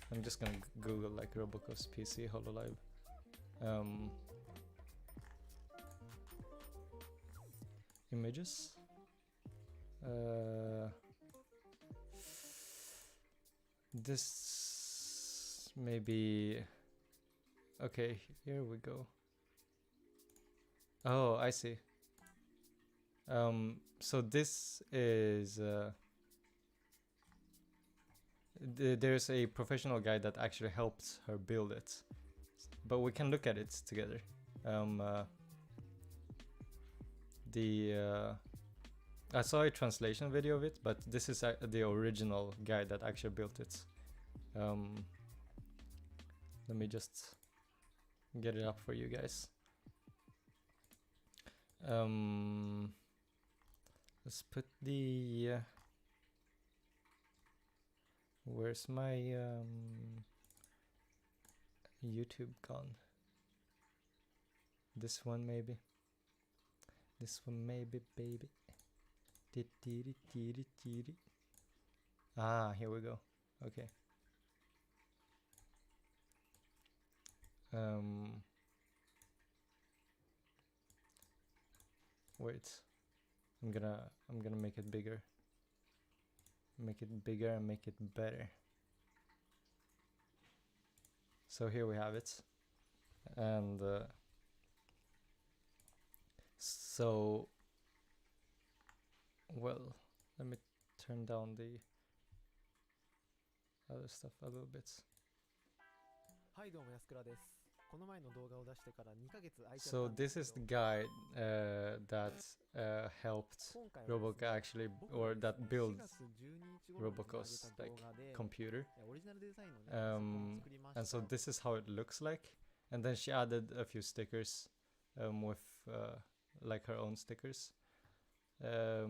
I'm just gonna Google like Roboco's PC HoloLive. Images. This maybe. Okay, here we go. Oh, I see. So this is there's a professional guy that actually helped her build it, but we can look at it together. I saw a translation video of it, but this is the original guy that actually built it. Let me just get it up for you guys. Let's put the where's my YouTube gone? This one maybe. This one maybe, baby. Ah, here we go. Okay. Wait. I'm gonna make it bigger. Make it bigger and make it better. So here we have it. And so, well, let me turn down the other stuff a little bit. So this is the guy that helped Roboca actually, or that built Roboco's like computer. And so this is how it looks like. And then she added a few stickers with like her own stickers. I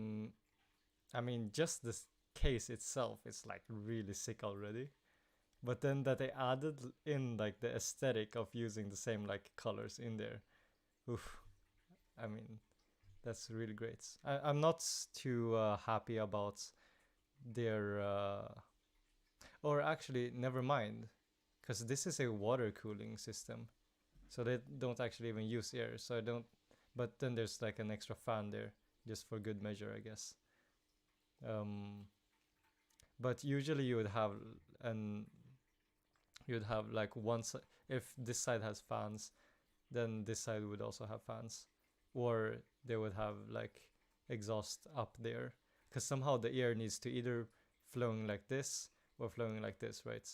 mean, just this case itself is like really sick already. But then that they added in like the aesthetic of using the same like colors in there. Oof. I mean, that's really great. I'm not too happy about their or actually never mind, because this is a water cooling system, so they don't actually even use air, so I don't, but then there's like an extra fan there just for good measure, I guess. But usually you would have like one side, if this side has fans, then this side would also have fans, or they would have like exhaust up there, because somehow the air needs to either flowing like this or flowing like this, right?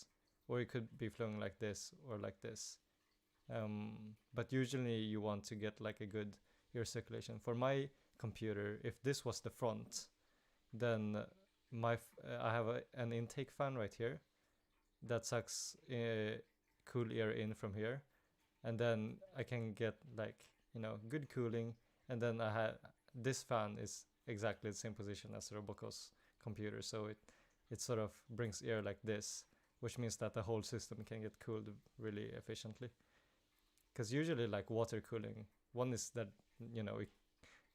Or it could be flowing like this or like this. But usually you want to get like a good air circulation. For my computer, if this was the front, then I have an intake fan right here that sucks cool air in from here, and then I can get like, you know, good cooling, and then I have this fan is exactly the same position as Roboco's computer, so it sort of brings air like this, which means that the whole system can get cooled really efficiently. Because usually, like water cooling, one is that, you know,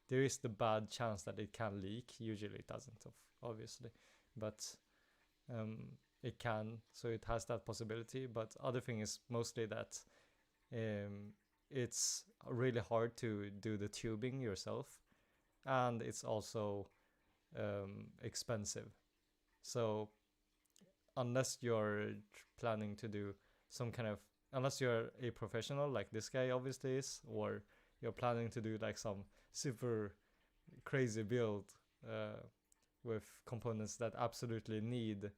there is the bad chance that it can leak. Usually it doesn't, obviously, but it can, so it has that possibility. But other thing is mostly that it's really hard to do the tubing yourself, and it's also expensive. So unless you're planning to do some kind of, unless you're a professional like this guy obviously is, or you're planning to do like some super crazy build with components that absolutely need,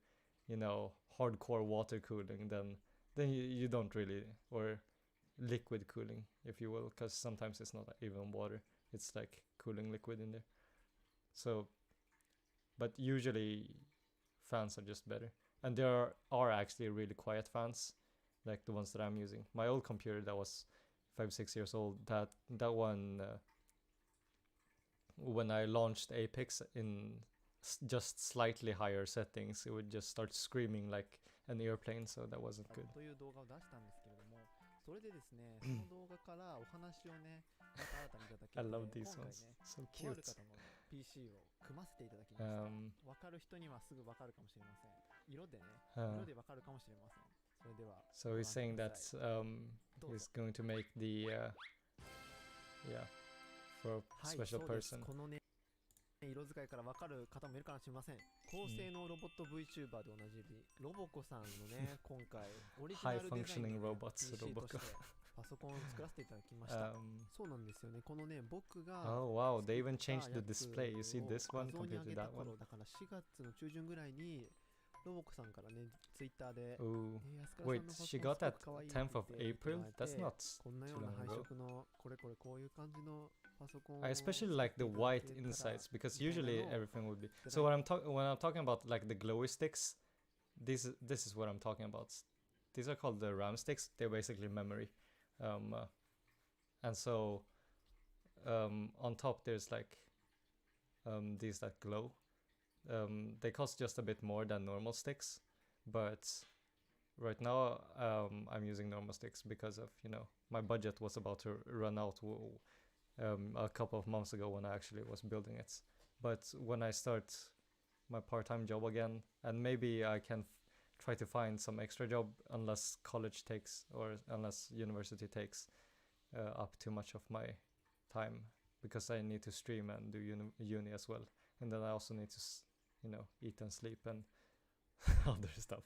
you know, hardcore water cooling, then you don't really, or liquid cooling, if you will, because sometimes it's not even water, it's like cooling liquid in there. So, but usually fans are just better, and there are actually really quiet fans, like the ones that I'm using. My old computer that was 5-6 years old, that one when I launched Apex in just slightly higher settings, it would just start screaming like an airplane, so that wasn't good. という動画を出したんですけれども、それでですね、その動画からお話をね、また新たにいただけ I て、 love 今 these 回 ones. ね、 So とあ cute. る方の PC を組ませていただきました。わかる人にはすぐわかるかもしれません。色でね、色でわかるかもしれません。それでは、 So he's saying that he's going to make the yeah, for a はい、 special そうです。 person. このね、色使いからわかる方もいるかもしれません。高性能ロボット VTuber でおなじみ、ロボコさんのね、今回オリジナルデザイン High functioning の、ね、robots, PC として Roboco. パソコンを作らせていただきました。そうなんですよね。このね、僕が Oh wow, they even 作った changed the display. You see やつを this 画 one 像に compared 上 to げた that one? 頃だから4月の中旬ぐらいにロボコさんからね、ツイッターで Ooh. 安倉さん Wait, のパソ she コン got すご that く可愛い 10th って of 言って April? 言われ That's て、 not こんな too ような long 配 ago. 色のこれこういう感じのパソコンを I 作って especially い like た the だ white けたら insides, because みたいな usually のを everything would be. いただ So い when I'm talking about like the glowy sticks, this is what I'm talking about. These are called the RAM sticks. They're basically memory, and so on top there's like these that glow. They cost just a bit more than normal sticks, but right now I'm using normal sticks because of, you know, my budget was about to run out a couple of months ago when I actually was building it. But when I start my part-time job again, and maybe I can try to find some extra job, unless college takes, or unless university takes up too much of my time, because I need to stream and do uni as well, and then I also need to you know, eat and sleep and other stuff.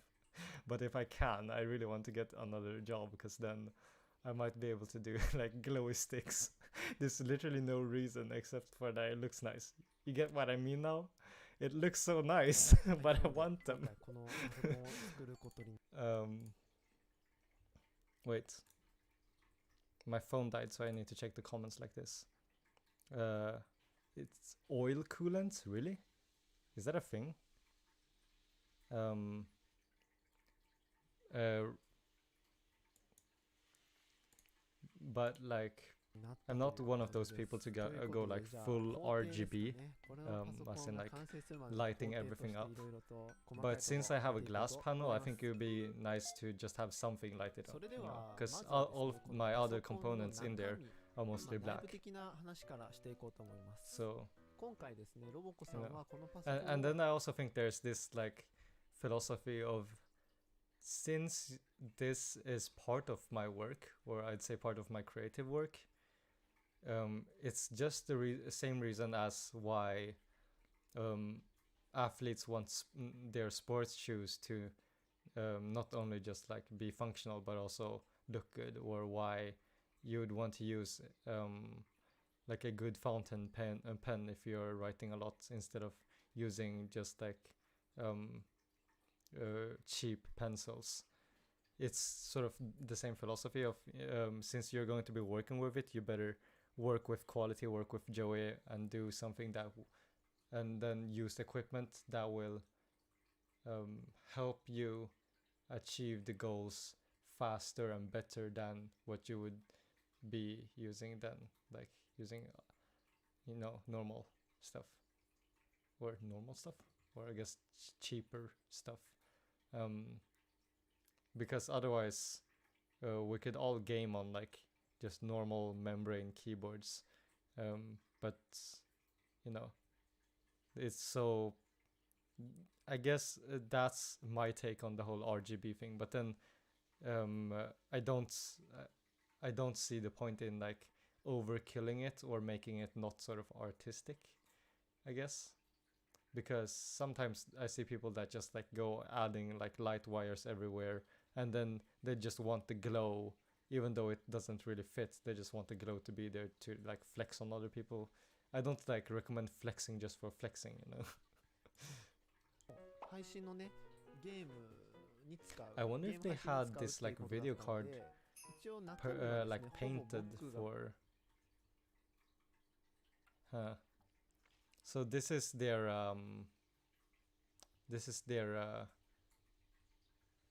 But if I can, I really want to get another job, because then I might be able to do like glowy sticks. There's literally no reason except for that it looks nice. You get what I mean now? It looks so nice, but I want them. このパソコンを作ることに Wait. My phone died, so I need to check the comments like this. It's oil coolant? Really? Is that a thing? But like, I'm not one of those people to go like full RGB, as in like lighting everything up. But since I have a glass panel, I think it would be nice to just have something lighted up, you know, because all of my other components in there are mostly black. So, you know. And then I also think there's this like philosophy of, since this is part of my work, or I'd say part of my creative work, it's just the same reason as why athletes want their sports shoes to not only just like be functional but also look good, or why you would want to use like a good fountain pen if you're writing a lot, instead of using just like cheap pencils. It's sort of the same philosophy of since you're going to be working with it, you better work with quality, work with Joey, and do something and then use equipment that will help you achieve the goals faster and better than what you would be using like using normal stuff or I guess cheaper stuff, because otherwise we could all game on like just normal membrane keyboards, but it's so, I guess that's my take on the whole RGB thing. But then I don't see the point in like overkilling it or making it not sort of artistic, I guess, because sometimes I see people that just like go adding like light wires everywhere, and then they just want the glow even though it doesn't really fit. They just want the glow to be there to like flex on other people. I don't like recommend flexing just for flexing, 配信のねゲームに使う I wonder ゲー if ム they 配信 had に使う this っていう like ことだ video ったの card で一応中身はですね like ほぼ painted 僕が for so this is their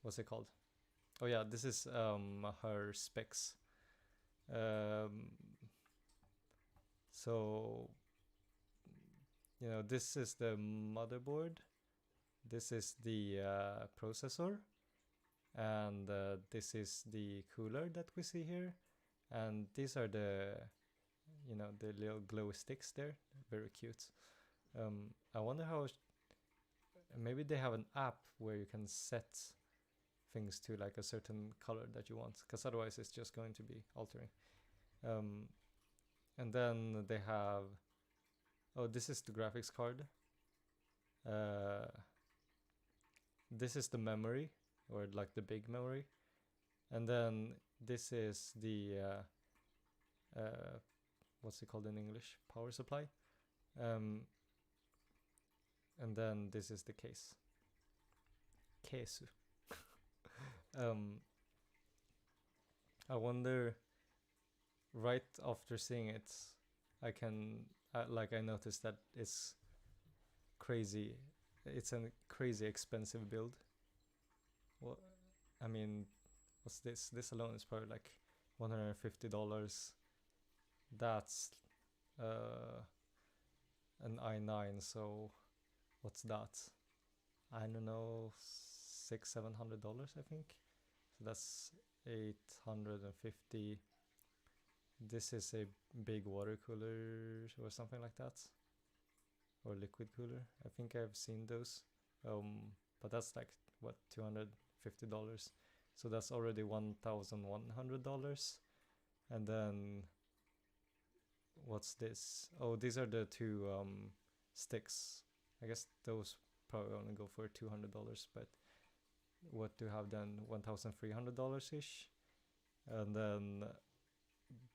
what's it called? Oh yeah, this is her specs. So this is the motherboard, this is the processor, and this is the cooler that we see here, and these are the the little glow sticks there. Very cute. I wonder how maybe they have an app where you can set things to like a certain color that you want, because otherwise it's just going to be altering. And then they have, oh, this is the graphics card. This is the memory, or like the big memory, and then this is the what's it called in English? Power supply. And then this is the case. I wonder, right after seeing it, I noticed that it's crazy. It's a crazy expensive build. Well, I mean, what's this? This alone is probably like $150. That's an i9, so what's that? I don't know, $600-700, I think. So that's 850. This is a big water cooler or something like that, or liquid cooler. I think I've seen those, but that's like what, $250. So that's already $1,100. And then what's this? Oh, these are the two sticks. I guess those probably only go for $200, but what do you have then? $1,300 ish. And then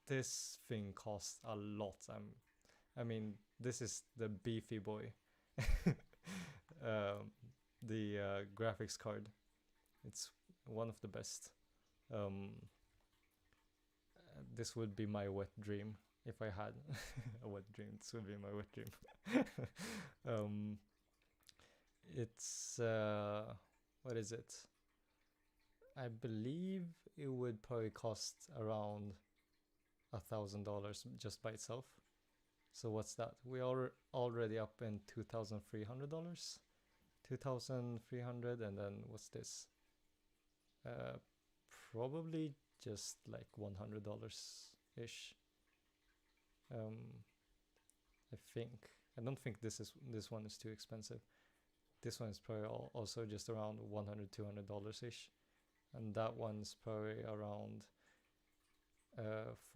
this thing costs a lot. I mean, this is the beefy boy. The graphics card. It's one of the best. This would be my wet dream if I had a wet dream. This would be my wet dream. It's what is it? I believe it would probably cost around $1,000 just by itself. So what's that? We are already up in $2,300. 2,300, and then what's this? Probably just like $100 ish. I think. I don't think this one is too expensive. This one is probably also just around $100-200 ish, and that one's probably around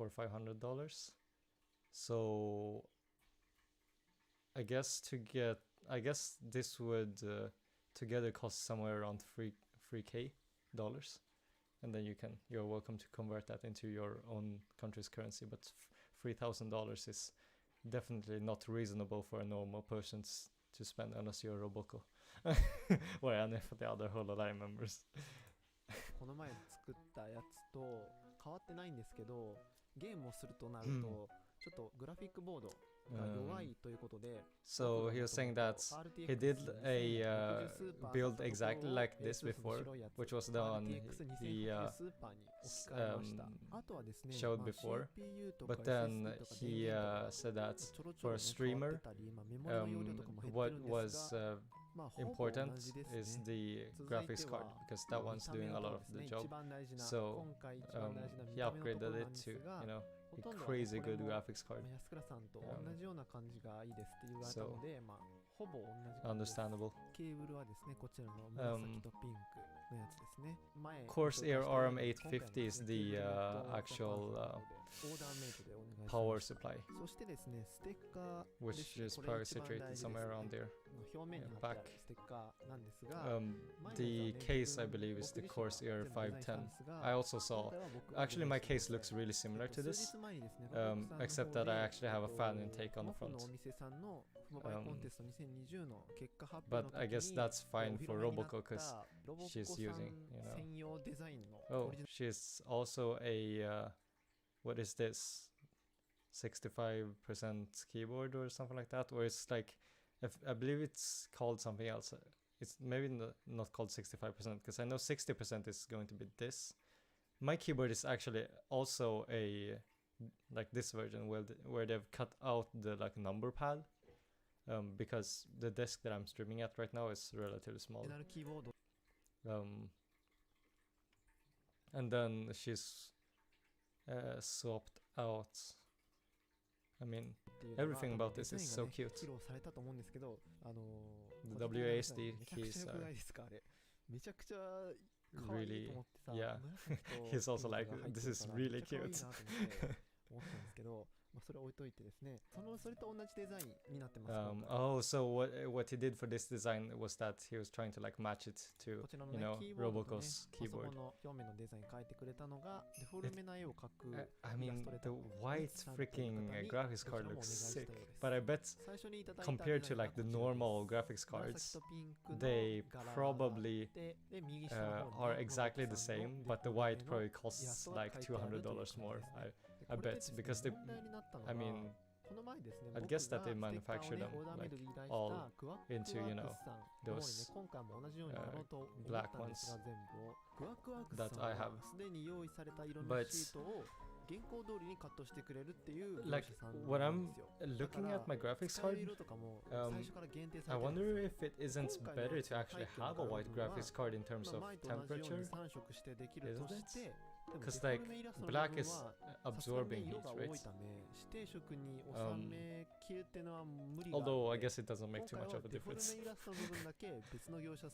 $400-500. So I guess this would together cost somewhere around $3K, and then you're welcome to convert that into your own country's currency. But $3,000 is definitely not reasonable for a normal person to spend, unless you're a Roboco or any of the other Hololive members. この前作ったやつと変わってないんですけど、ゲームをするとなると、ちょっとグラフィックボードが弱いということで、 So he was saying that he did a build exactly like this before, which was the one he showed before. But then he said that for a streamer, what was important is the graphics card, because that one's doing a lot of the job. So he upgraded it to, you know, a crazy good graphics card. 安倉さんと同じような感じがいいですって言われたので、ほぼ同じ感じです。 Understandable. ケーブルはですね、こちらの紫とピンクのやつですね。Corsair RM850 is the actual power supply, そしてですね、ステッカー which is probably situated somewhere around there. 表面に貼ってあるステッカーなんですが、 The case, I believe, is the Corsair 510. I also saw, actually my case looks really similar to this, except that I actually have a fan intake on the front. But I guess that's fine for Roboco because she's using, you know. Oh, she's also a, what is this? 65% keyboard or something like that, or it's like, I believe it's called something else. It's maybe not called 65%, because I know 60% is going to be this. My keyboard is actually also a like this version where they've cut out the like number pad, because the desk that I'm streaming at right now is relatively small. And then she's swapped out. I mean, everything about this is so cute. The WASD keys are really, yeah. He's also like, this is really cute. それ置いといてですね、それと同じデザインになってます。Oh, so what he did for this design was that he was trying to like match it to, you know, Roboco's keyboard. I mean, the white freaking graphics card looks sick, but I bet compared to like the normal graphics cards, they probably are exactly the same, but the white probably costs like $200 more. I bet, because they, I mean, I'd guess that they manufacture them like all into, you know, those black ones that I have. But like when I'm looking at my graphics card, I wonder if it isn't better to actually have a white graphics card in terms of temperature, isn't it? Because like black is absorbing heat, right? Although I guess it doesn't make too much of a difference.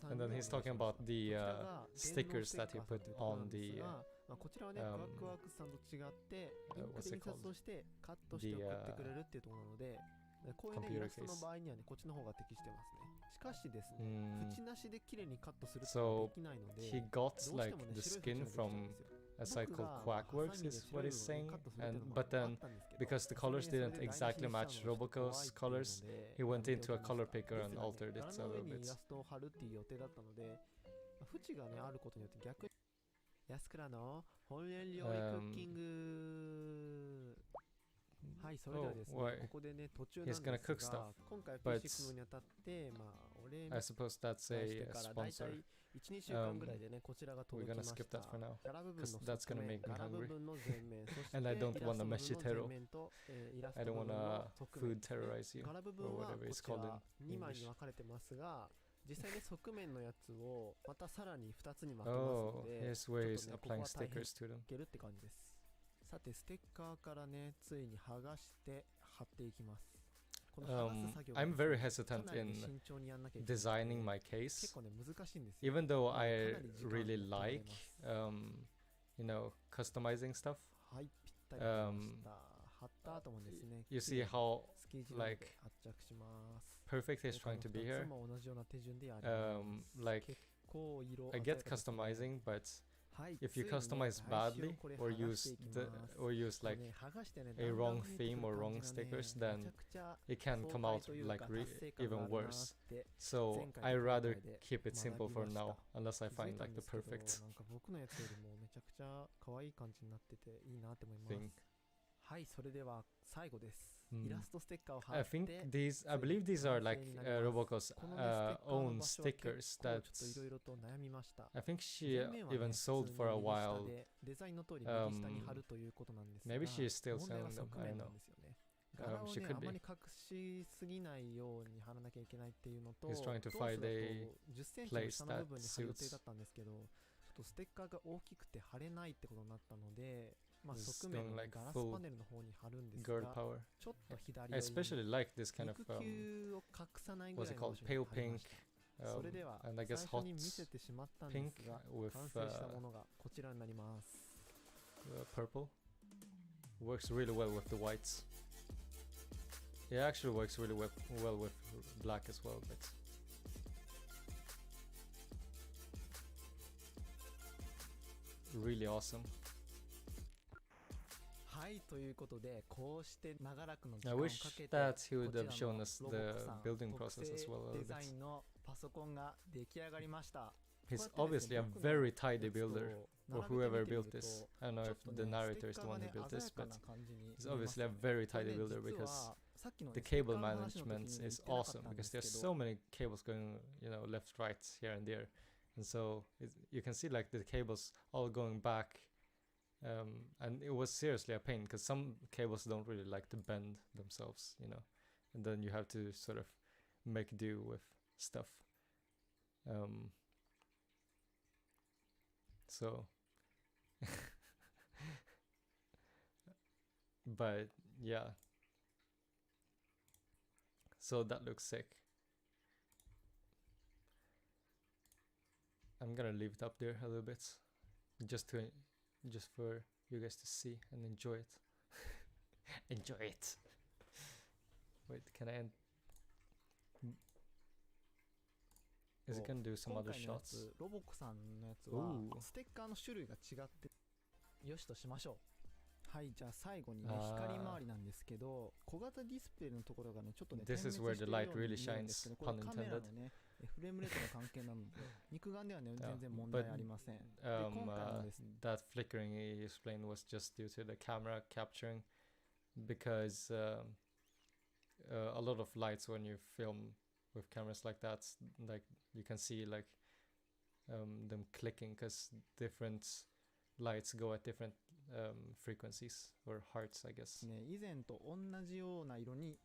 And then he's talking about the stickers that he put on the what's it called? The computer case. So he got like the skin from a site called Quackworks is what he's saying, but then because the colors didn't exactly match Roboco's colors, he went into a color picker and altered it a little bit. 安倉の本園料理クッキング。はい、それではですね、ここでね、途中なんですが、今回 PC 組むにあたって、お礼に I suppose that's a sponsor. 1、2週間ぐらいでね、こちらが届きました。柄部分の側面、柄部分の前面、そして And I don't イラスト wanna 部分の mess you 前 terror. 面とイラス I ト部 don't 分の wanna 側 food 面。 terrorize you 柄部分 or は whatever こ it's ちら called 2 in 枚に English. 分かれてますが、実際ね、側面のやつをまたさらに2つに分けますの Oh, で、 here's ちょっ where と he's ね、ここ applying は大変 stickers to them. いけるって感じです。さて、ステッカーからね、ついに剥がして貼っていきます。I'm very hesitant in designing my case, even though I really like, you know, customizing stuff. You see how like perfect he's trying to be here. Like I get customizing, but if you customize badly or use like a wrong theme or wrong stickers, then it can come out like even worse. So I rather keep it simple for now, unless I find like the perfect thing. はい、それでは最後です。イラストステッカーを貼 I って think I believe these are like Roboco's own stickers that ちょっといろいろと悩みました。 I think she even sold for a while. デザインの通り右下に貼るということなんですが、 Maybe she is still 問題は selling them. 側 I 面 don't な know. んですよね。柄を She ね、 could あまり be. 隠しすぎないように貼らなきゃいけないっていうのと、 He's trying to 当初 find だと a 10センチの place 下の that 部分に貼る予定 suits だったんですけど、ちょっとステッカーが大きくて貼れないってことになったので、まあ He's 側面 doing の like ガラス full パネルの方に貼るんです girl が、 power. ちょっと左 I 寄り especially like this kind of 肉球を隠さないぐ what's らい it の場 called, 所に pale 貼りま pink した。それでは and I 最 guess 初 hot に見せてしまったんで pink すが、 with 完成したものがこちらになります。 purple. Works really well with the whites. It actually works really well with black as well, but really awesome. はい、ということで、こうして長らくの時 I 間をか wish けて that he would こちら have shown の us ロ the ボックさん building 特 process 製 as well a デ little ザ bit. インのパソコンが出来上がりました。 He's こうやってですね、 obviously a 僕の very tidy やつと builder, or 並べて whoever 見てみ built ると、 this. I don't know ちょ if っと the ね、 narrator ステ is ッ the カー one が who ね、 built 鮮 this, やか but な感じに he's 見えます obviously a よね。 very これ tidy ね、 builder 実 because はさっきの the ステッ cable カーの話の時 management に is 言ってなかっ awesome たんで because すけ there's ど、 so many cables going, left, right, here and there, and so you can see like the cables all going back, and it was seriously a pain because some cables don't really like to bend themselves, and then you have to sort of make do with stuff. So but yeah, so that looks sick. I'm gonna leave it up there a little bit just for you guys to see and enjoy it. Enjoy it. Wait, can I end? Is it gonna do some 今 other 回のや shots? つ、ロボックさんのやつは Ooh. ステッカーの種類が違ってよしとしましょう。はい、じゃあ最後にね、あー光回りなんですけど、小型ディスプレイのところがね、ちょっとね、 This 点 is 滅 where して the いる light ように really 見えるんですけ shines, ど、これ pun カメラ intended. のね、フレームレートの関係なので、肉眼ではね、 Yeah, 全然問題ありません。で、今回のですね、 that flickering he explained was just due to the camera capturing because a lot of lights when you film with cameras like that, like you can see like them clicking because different lights go at different frequencies or hertz, I guess. ね、以前と同じような色に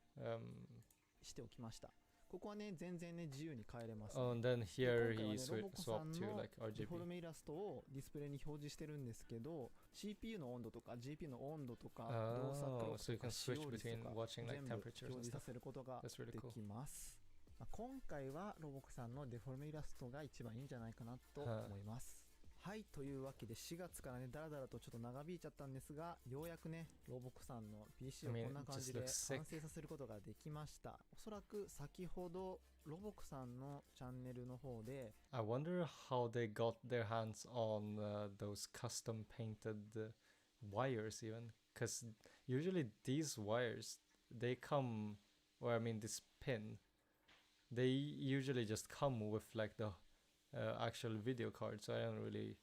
しておきました。ここはね、全然ね、自由に変えれます、ね。 Oh, and then で here 今回は he ね、ロボコさ swapped ん to の like デフォル RGB. メイラストをディスプレイに表示してるんですけど、 CPU の温度とか GPU の温度とか動作クロ Oh, ック so you とか can 使 switch 用率 between とか watching like 全部表 temperatures and 示さ stuff. せることが That's really で cool. きます。まあ、今回はロボコさんのデフォルメイラストが一番いいんじゃないかなと思います。はい、というわけで4月からね、だらだらとちょっと長引いちゃったんですが、ようやくね、ロボコさんの PC を I mean, こんな感じ it で just 完 looks 成させることができました。おそらく先ほどロボコさんのチャンネルの方で I wonder how they got their hands on those custom painted wires even, because usually these wires they come, or I mean this pin, they usually just come with like the actual video card, so I don't really,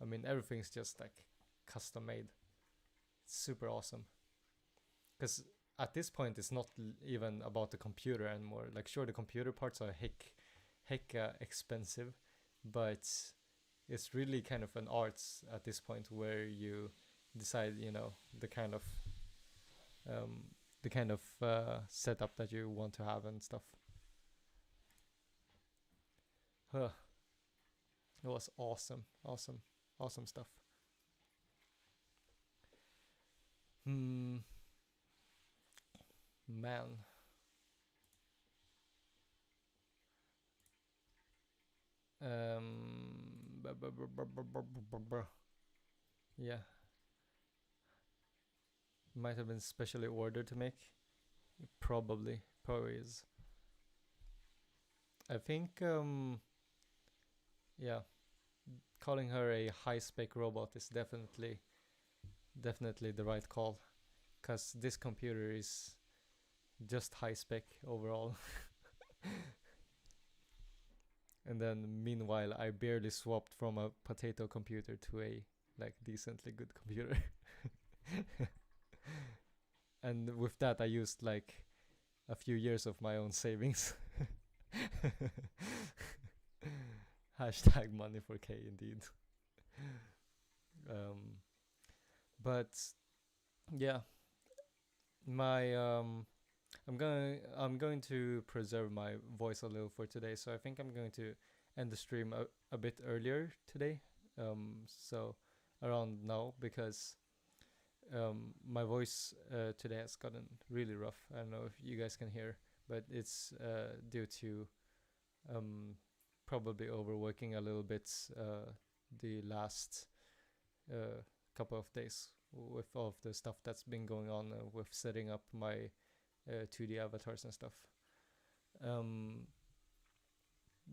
I mean everything's just like custom made. Super awesome, because at this point it's not even about the computer anymore. Like sure, the computer parts are heck expensive, but it's really kind of an art at this point where you decide, the kind of setup that you want to have and stuff. Huh. It was awesome stuff. Man. Yeah. Might have been specially ordered to make. Probably is. I think yeah, calling her a high spec robot is definitely the right call, because this computer is just high spec overall. And then meanwhile I barely swapped from a potato computer to a like decently good computer. and with that I used like a few years of my own savings. Hashtag money for K indeed. um, but yeah, my I'm going to preserve my voice a little for today, so I think I'm going to end the stream a bit earlier today. So around now, because my voice today has gotten really rough. I don't know if you guys can hear, but it's due to probably overworking a little bit the last couple of days with all of the stuff that's been going on with setting up my 2D avatars and stuff.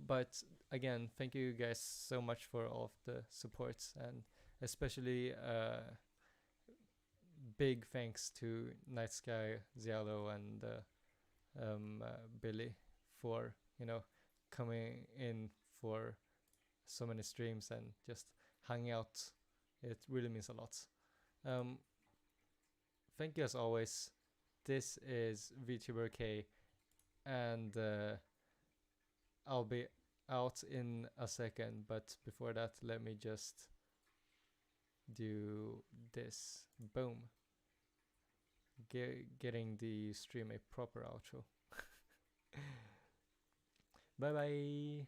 But again, thank you guys so much for all of the support, and especially big thanks to Night Sky, Zialo, and Billy for coming in for so many streams and just hanging out. It really means a lot. Thank you as always. This is VtuberKei, and I'll be out in a second, but before that, let me just do this. Boom. Getting the stream a proper outro. Bye bye.